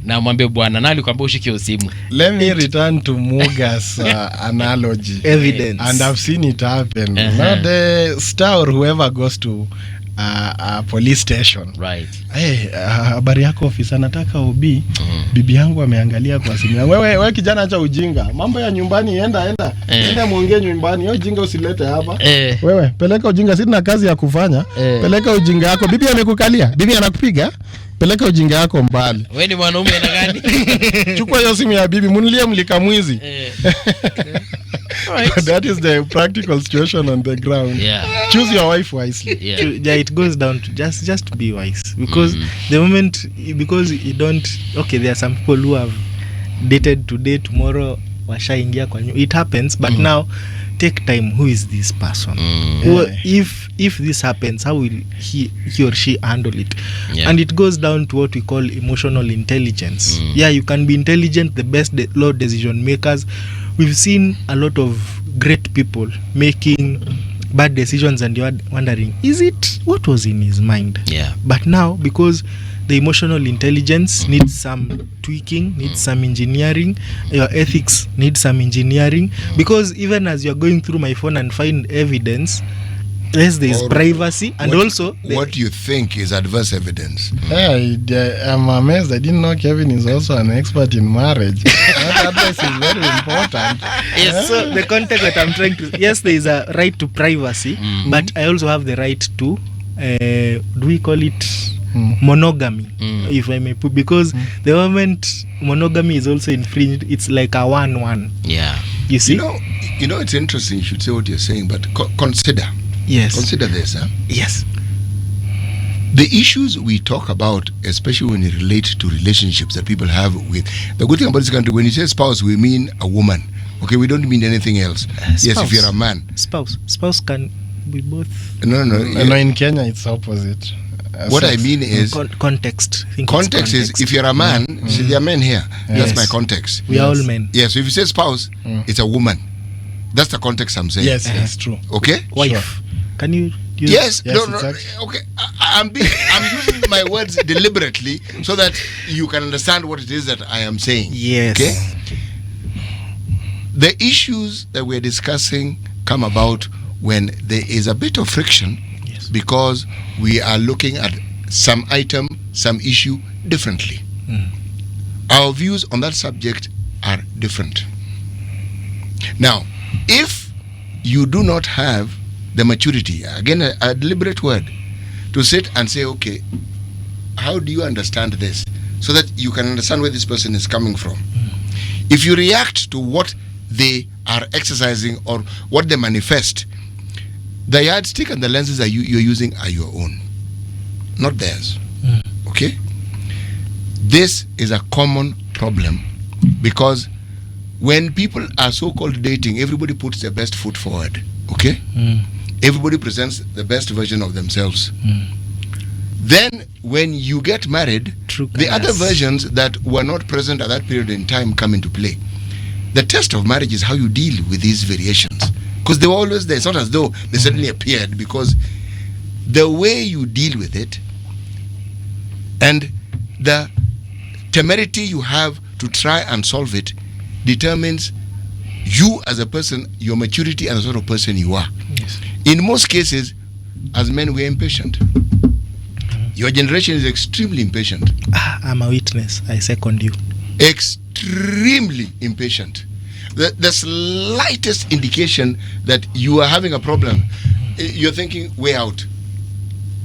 na mwambie bwana nani kwambia ushike simu. Let me return to Muga's analogy. Evidence. And I've seen it happen. Now the Star or whoever goes to a police station. Right. Habari yako ofisa, nataka ubi. Bibi yangu ameangalia kwa simu yangu. Wewe kijana, acha ujinga. Mambo ya nyumbani, enda muongee nyumbani. Hiyo ujinga usilete hapa. Wewe peleka ujinga, sina kazi ya kufanya. Peleka ujinga yako. Bibi amekukalia, bibi anakupiga. Peleka ujinga yako mbali. Wewe ni mwanaume na gani? Chukua hiyo simu ya bibi, munilie mlika mwizi. Right. That is the practical situation on the ground. Choose your wife wisely. It goes down to just be wise, because the moment, because you don't, okay, there are some people who have dated today, tomorrow washaingia kwa nyumba. It happens, but now take time. Who is this person? If this happens, how will he or she handle it? And it goes down to what we call emotional intelligence. You can be intelligent, the best law decision makers. We've seen a lot of great people making bad decisions, and you're wondering, is it what was in his mind? But now, because the emotional intelligence needs some tweaking, needs some engineering, your ethics needs some engineering, because even as you're going through my phone and find evidence, yes, there is privacy, and also what you think is adverse evidence. I'm amazed. I didn't know Kevin is also an expert in marriage. That advice is very important. Yes. So the context that I'm trying to, yes, there is a right to privacy, but I also have the right to, do we call it monogamy, if I may put, because the moment monogamy is also infringed, it's like a 1-1. You see? You know, it's interesting you should say what you're saying, but consider. Yes. Consider this. Yes. The issues we talk about, especially when it relates to relationships that people have with, the good thing about this country, when you say spouse, we mean a woman. Okay, we don't mean anything else. Yes, if you're a man. Spouse can be both. No, in Kenya it's opposite. What I mean is context. Context is, if you're a man, see, there are men here. That's my context. We are all men. Yes, so if you say spouse, it's a woman. That's the context I'm saying. Yes, it's true. Okay? Wife. Sure. Can you use? Yes. Yes, No. exactly. Okay. I'm using my words deliberately so that you can understand what it is that I am saying. Yes. Okay? The issues that we're discussing come about when there is a bit of friction, because we are looking at some item, some issue differently. Our views on that subject are different. Now, if you do not have the maturity, again a deliberate word, to sit and say, okay, how do you understand this, so that you can understand where this person is coming from. If you react to what they are exercising or what they manifest, the yardstick and the lenses that you're using are your own, not theirs. Okay? This is a common problem, because when people are so-called dating, everybody puts their best foot forward. Okay? Everybody presents the best version of themselves. Then when you get married, the other versions that were not present at that period in time come into play. The test of marriage is how you deal with these variations, because they were always there. It's not as though they suddenly appeared, because the way you deal with it and the temerity you have to try and solve it determines you as a person, your maturity, and the sort of person you are. Yes. In most cases, as men, we're impatient. Your generation is extremely impatient. I'm a witness. I second you. Extremely impatient. The slightest indication that you are having a problem, you're thinking, way out.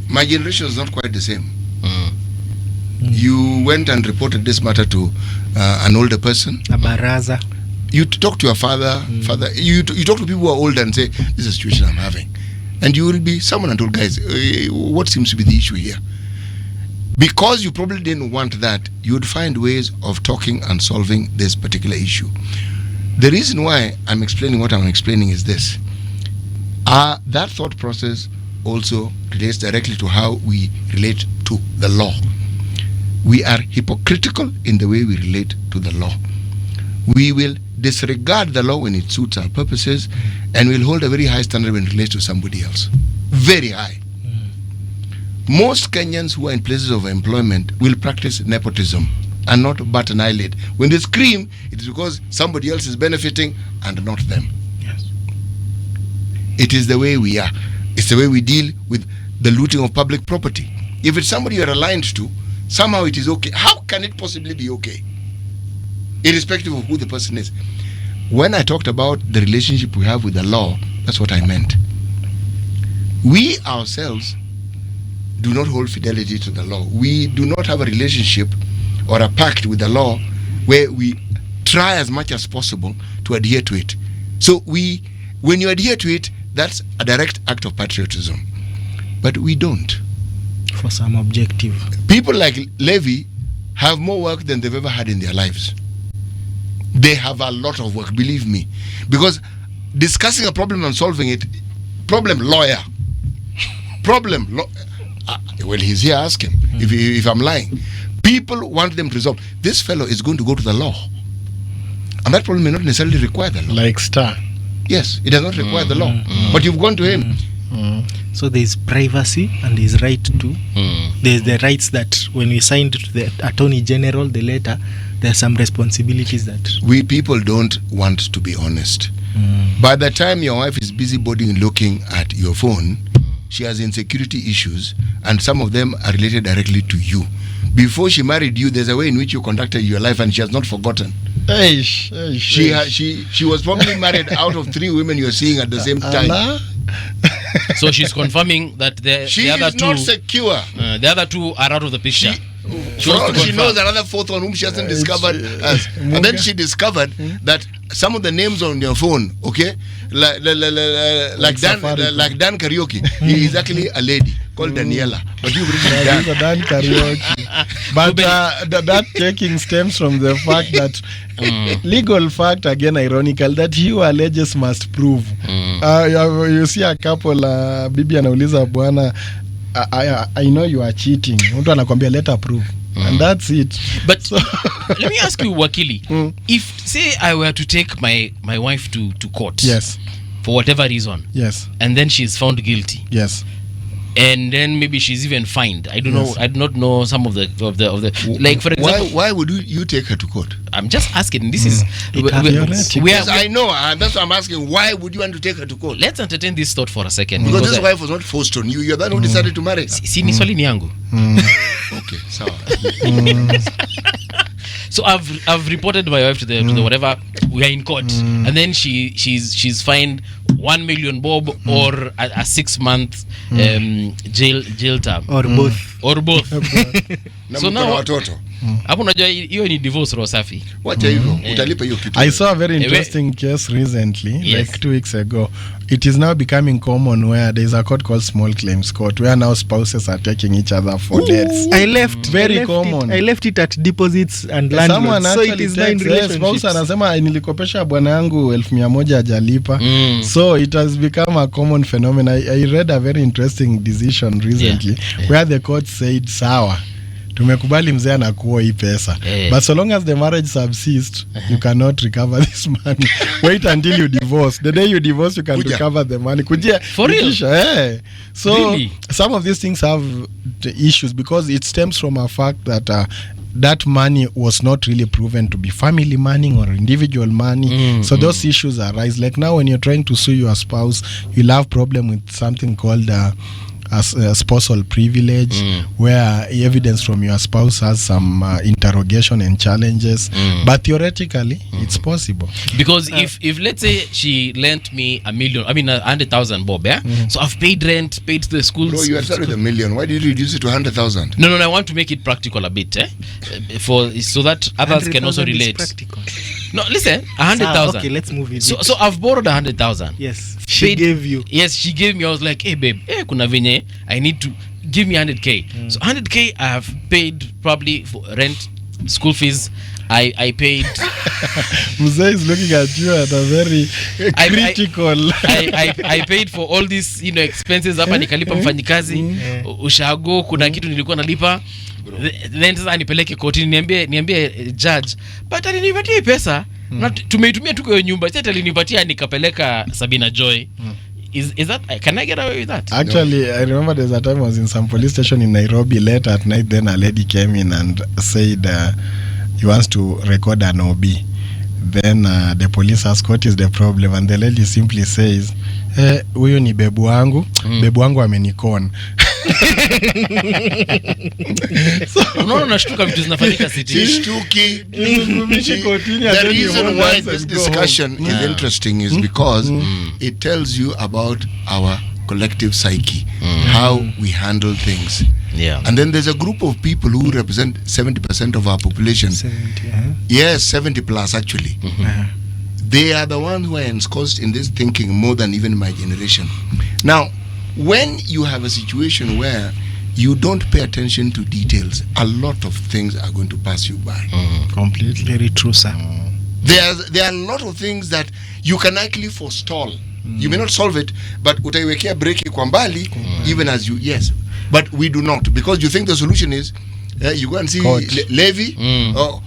My generation is not quite the same. You went and reported this matter to an older person. A baraza. You talk to your father. You talk to people who are older and say, this is a situation I'm having. And you will be someone and told, guys, what seems to be the issue here? Because you probably didn't want that, you would find ways of talking and solving this particular issue. The reason why I'm explaining what I'm explaining is this. That thought process also relates directly to how we relate to the law. We are hypocritical in the way we relate to the law. We will disregard the law when it suits our purposes, and we'll hold a very high standard when it relates to somebody else. Very high. Most Kenyans who are in places of employment will practice nepotism and not bat an eyelid. When they scream, it is because somebody else is benefiting and not them. Yes. It is the way we are. It's the way we deal with the looting of public property. If it's somebody you're aligned to, somehow it is okay. How can it possibly be okay? Irrespective of who the person is. When I talked about the relationship we have with the law, that's what I meant. We ourselves do not hold fidelity to the law. We do not have a relationship or a pact with the law where we try as much as possible to adhere to it. So when you adhere to it, that's a direct act of patriotism. But we don't. For some objective. People like Levi have more work than they've ever had in their lives. They have a lot of work, believe me. Because discussing a problem and solving it, lawyer. Well, he's here, ask him if I'm lying. People want them to resolve. This fellow is going to go to the law. And that problem may not necessarily require the law. Like Star. Yes, it does not require the law. But you've gone to him. So there's privacy and there's right to. There's the rights that when we signed to the Attorney General, the letter, there are some responsibilities that... We people don't want to be honest. By the time your wife is busybody looking at your phone, she has insecurity issues, and some of them are related directly to you. Before she married you, there's a way in which you conducted your life, and she has not forgotten. She was probably married out of 3 women you're seeing at the same time. So she's confirming that the other two... She is not secure. The other 2 are out of the picture. She knows another 4th one whom she hasn't discovered. And then she discovered that some of the names on your phone, okay, like Dan Kariuki, he is actually a lady called Daniela. But you've written Dan Kariuki. But that taking stems from the fact that legal fact, again ironical, that he who alleges must prove. You see a couple, bibi anauliza bwana, I know you are cheating. Mtu anakwambia let her prove. And that's it. But let me ask you, Wakili, if say I were to take my wife to court, yes, for whatever reason, yes, and then she's found guilty, yes, and then maybe she's even fined. I don't know. I do not know some of the like, for example. Why would you take her to court? I'm just asking. This is yes, I know, and that's why I'm asking. Why would you want to take her to court? Let's entertain this thought for a second. Because this wife was not forced on you. You're the one who decided to marry her. Si ni swali ni yangu. Okay, sawa. So I've reported my wife to the whatever. We are in court, and then she's fined 1 million bob or a 6-month jail term or both. So now watoto hapo unajua hiyo ni divorce roho safi. wacha hivyo utalipa hiyo kitu. I saw a very interesting case recently, like 2 weeks ago. It is now becoming common where there is a court called small claims court where now spouses are taking each other for debts. I left common. I left it at deposits and landlords, so it is now in relationships. Spouse anasema nilikopesha bwana yangu 1,100 hajalipa. So it has become a common phenomenon. I read a very interesting decision recently where the court said sawa, tumekubali mzee anakuwa hii pesa, but so long as the marriage subsists you cannot recover this money. Wait until you divorce. The day you divorce you can recover the money. For real? So really? Some of these things have the issues because it stems from a fact that that money was not really proven to be family money or individual money. So those issues arise. Like now when you're trying to sue your spouse, you'll have problem with something called as spousal privilege, where evidence from your spouse has some interrogation and challenges, but theoretically it's possible. Because if let's say she lent me $1 million, I mean 100,000 bob, so I've paid rent, paid the schools. Bro, you are started with $1 million. Why did you reduce it to 100,000? No, I want to make it practical a bit, so that others can also relate. No, listen, 100,000. Okay, let's move it. So I've borrowed 100,000. Yes, she gave you. Yes, she gave me. I was like, hey babe, kuna venye I need to give me 100k. So 100k I have paid probably for rent, school fees. I paid. Mzee is looking at you at a very critical. I paid for all these expenses hapa, nikalipa mfanyikazi, ushago, kuna kitu nilikuwa nalipa. Then sasa nipeleke kotini niambie judge, but alinipatia pesa na tumeitumia tu kwa nyumba, sasa alinipatia nikapeleka Sabina Joy. Is that, can I get away with that? Actually, I remember there's a time I was in some police station in Nairobi late at night. Then a lady came in and said he wants to record an OB. Then the police asked what is the problem, and the lady simply says, huyu ni bebu wangu, bebu wangu amenikona. Unaona nashtuka vitu zinafanyika city. The reason why this discussion is interesting is because it tells you about our collective psyche, how we handle things. And then there's a group of people who represent 70% of our population. 70, Yes, 70 plus actually. They are the ones who are ensconced in this thinking more than even my generation. Now, when you have a situation where you don't pay attention to details, a lot of things are going to pass you by. Completely. Very true, sir. There are a lot of things that you can actually forestall. You may not solve it, but utaiwekea breki kwa mbali, even as you, yes. But we do not, because you think the solution is you go and see Levi, or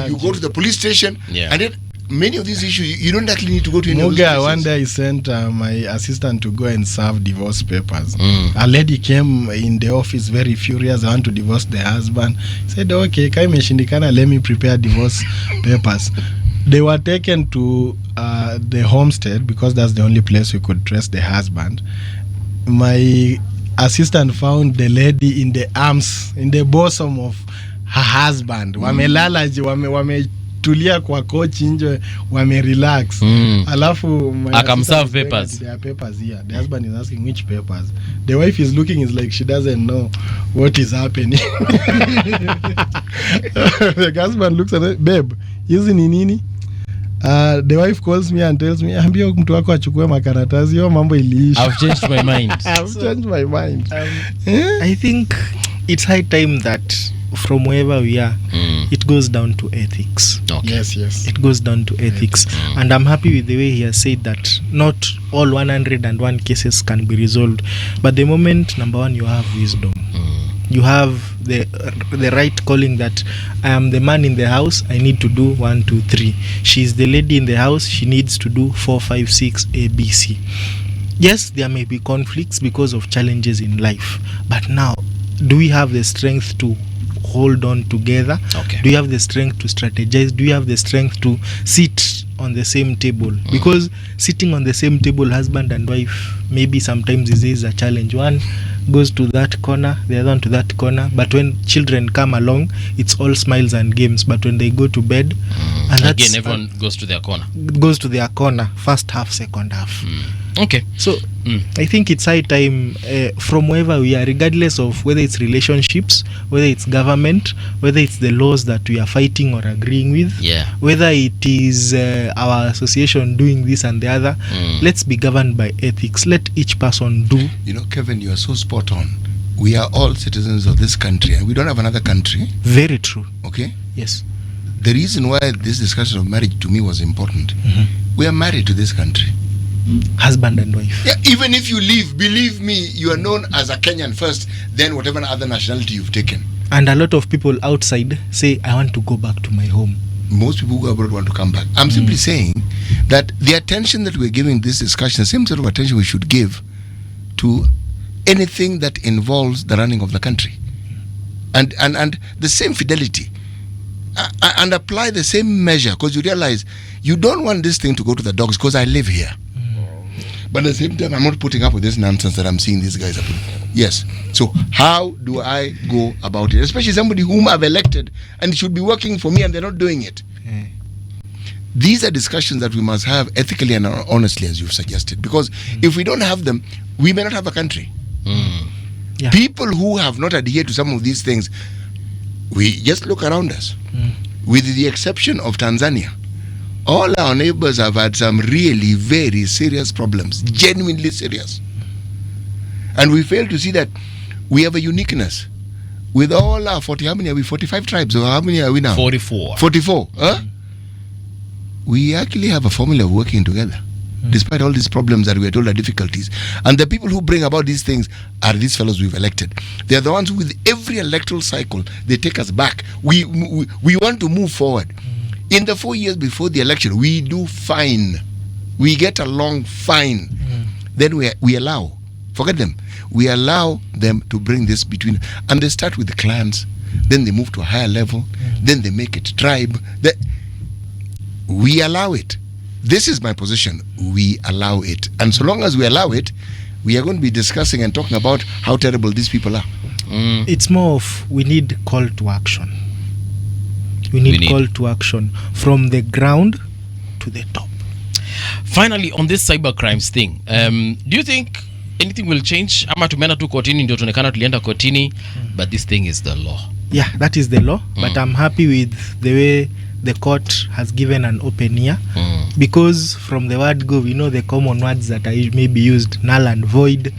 you go to the police station, and then many of these issues you don't actually need to go to any of those places. One day I sent my assistant to go and serve divorce papers. A lady came in the office very furious. I want to divorce the husband. Said, okay, kai imeshindikana, let me prepare divorce papers. They were taken to the homestead because that's the only place we could trace the husband. My assistant found the lady in the arms, in the bosom of her husband. Wamelala, wametulia kwa coach nje, wamerelax. Alafu akamserve papers. There are papers here. The husband is asking which papers. The wife is looking, is like she doesn't know what is happening. The husband looks at it, babe, hizi ni nini? The wife calls me and tells me, ambia mtu wako achukue makaratasi, hiyo mambo iliisha. I've changed my mind. Changed my mind. I think it's high time that from wherever we are, it goes down to ethics. Okay. Yes. It goes down to ethics. And I'm happy with the way he has said that not all 101 cases can be resolved. But the moment, number one, you have wisdom. You have the right calling that I am the man in the house, I need to do 1, 2, 3. She's the lady in the house, she needs to do 4, 5, 6, A, B, C. Yes, there may be conflicts because of challenges in life. But now, do we have the strength to hold on together? Okay. Do you have the strength to strategize? Do you have the strength to sit on the same table, because sitting on the same table, husband and wife, maybe sometimes is a challenge. One goes to that corner, the other one to that corner, but when children come along, it's all smiles and games. But when they go to bed, and that's, again, everyone goes to their corner. Goes to their corner, first half, second half. Okay. So I think it's high time, from wherever we are, regardless of whether it's relationships, whether it's government, whether it's the laws that we are fighting or agreeing with, whether it is our association doing this and the other, let's be governed by ethics. Let each person do. You know, Kevin, you are so spot on. We are all citizens of this country and we don't have another country. Very true. Okay? Yes. The reason why this discussion of marriage to me was important, we are married to this country. Husband and wife. Yeah, even if you leave, believe me, you are known as a Kenyan first, then whatever other nationality you've taken. And a lot of people outside say, I want to go back to my home. Most people who go abroad want to come back. I'm simply saying that the attention that we're giving this discussion, the same sort of attention we should give to anything that involves the running of the country. And the same fidelity. And apply the same measure, because you realize you don't want this thing to go to the dogs because I live here. But at the same time, I'm not putting up with this nonsense that I'm seeing these guys up. Yes. So how do I go about it? Especially somebody whom I've elected and it should be working for me and they're not doing it. These are discussions that we must have ethically and honestly, as you've suggested. Because if we don't have them, we may not have a country. People who have not adhered to some of these things, we just look around us. With the exception of Tanzania, all our neighbors have had some really very serious problems, genuinely serious. And we fail to see that we have a uniqueness. With all our 40, how many are we? 45 tribes, or how many are we now? 44. 44, huh? We actually have a formula of working together, despite all these problems that we are told are difficulties. And the people who bring about these things are these fellows we've elected. They are the ones who, with every electoral cycle, they take us back. We want to move forward. In the 4 years before the election, we do fine. We get along fine. Then we allow, forget them, we allow them to bring this between, and they start with the clans, then they move to a higher level, then they make it tribe. We allow it. This is my position. We allow it. And so long as we allow it, we are going to be discussing and talking about how terrible these people are. It's more of, we need call to action. We need call to action from the ground to the top. Finally, on this cybercrimes thing, do you think anything will change? Ama tumeenda tu kotini, ndio tuonekana tulienda kotini, but this thing is the law. Yeah, that is the law. But I'm happy with the way the court has given an open ear, because from the word go, we know the common words that are maybe used, null and void,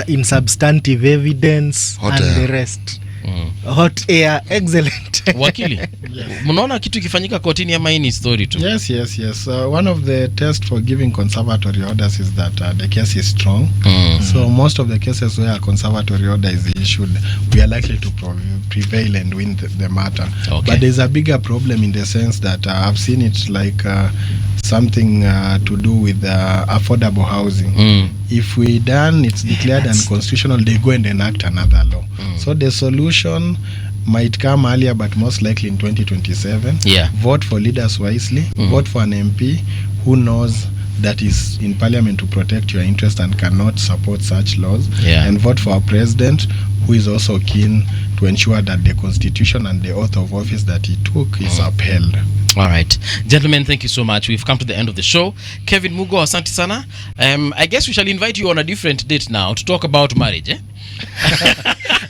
in substantive evidence, and the rest. Hot air, excellent. Wakili, mnaona kitu ikifanyika kotini ama hii ni story tu? Yes. One of the tests for giving conservatory orders is that the case is strong. So most of the cases where a conservatory order is issued, we are likely to prevail and win the matter. Okay. But there's a bigger problem in the sense that I've seen it like something to do with affordable housing. If we done, it's declared unconstitutional, they go and enact another law. So the solution might come earlier, but most likely in 2027. Vote for leaders wisely. Vote for an MP who knows that is in parliament to protect your interest and cannot support such laws. And vote for a president who is also keen to ensure that the constitution and the oath of office that he took is upheld. All right, gentlemen, thank you so much. We've come to the end of the show. Kevin Mugo, asante sana. I guess we shall invite you on a different date now to talk about marriage,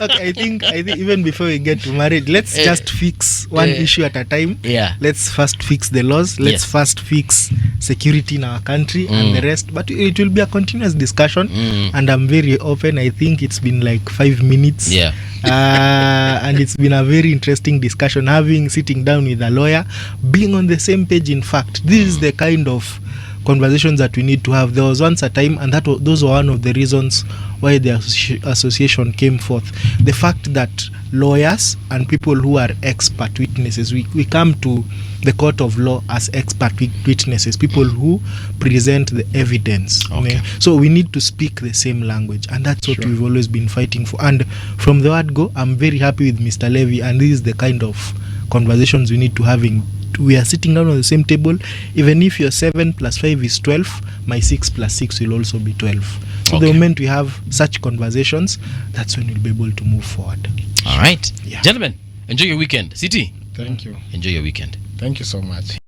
Okay, I think even before we get to marriage, let's just fix one issue at a time. Let's first fix the laws. Let's first fix security in our country and the rest. But it will be a continuous discussion, and I'm very open. I think it's been like 5 minutes. And it's been a very interesting discussion, sitting down with a lawyer, being on the same page. In fact, this is the kind of conversations that we need to have. There was once a time, and those were one of the reasons why the association came forth. The fact that lawyers and people who are expert witnesses, we come to the court of law as expert witnesses, people who present the evidence. So we need to speak the same language, and that's what we've always been fighting for. And from the word go, I'm very happy with Mr. Levi, and this is the kind of conversations we need to have we are sitting down on the same table. Even if your 7 plus 5 is 12, my 6 plus 6 will also be 12. So the moment we have such conversations, that's when we'll be able to move forward. All right. Yeah. Gentlemen, enjoy your weekend. City. Thank you. Enjoy your weekend. Thank you so much.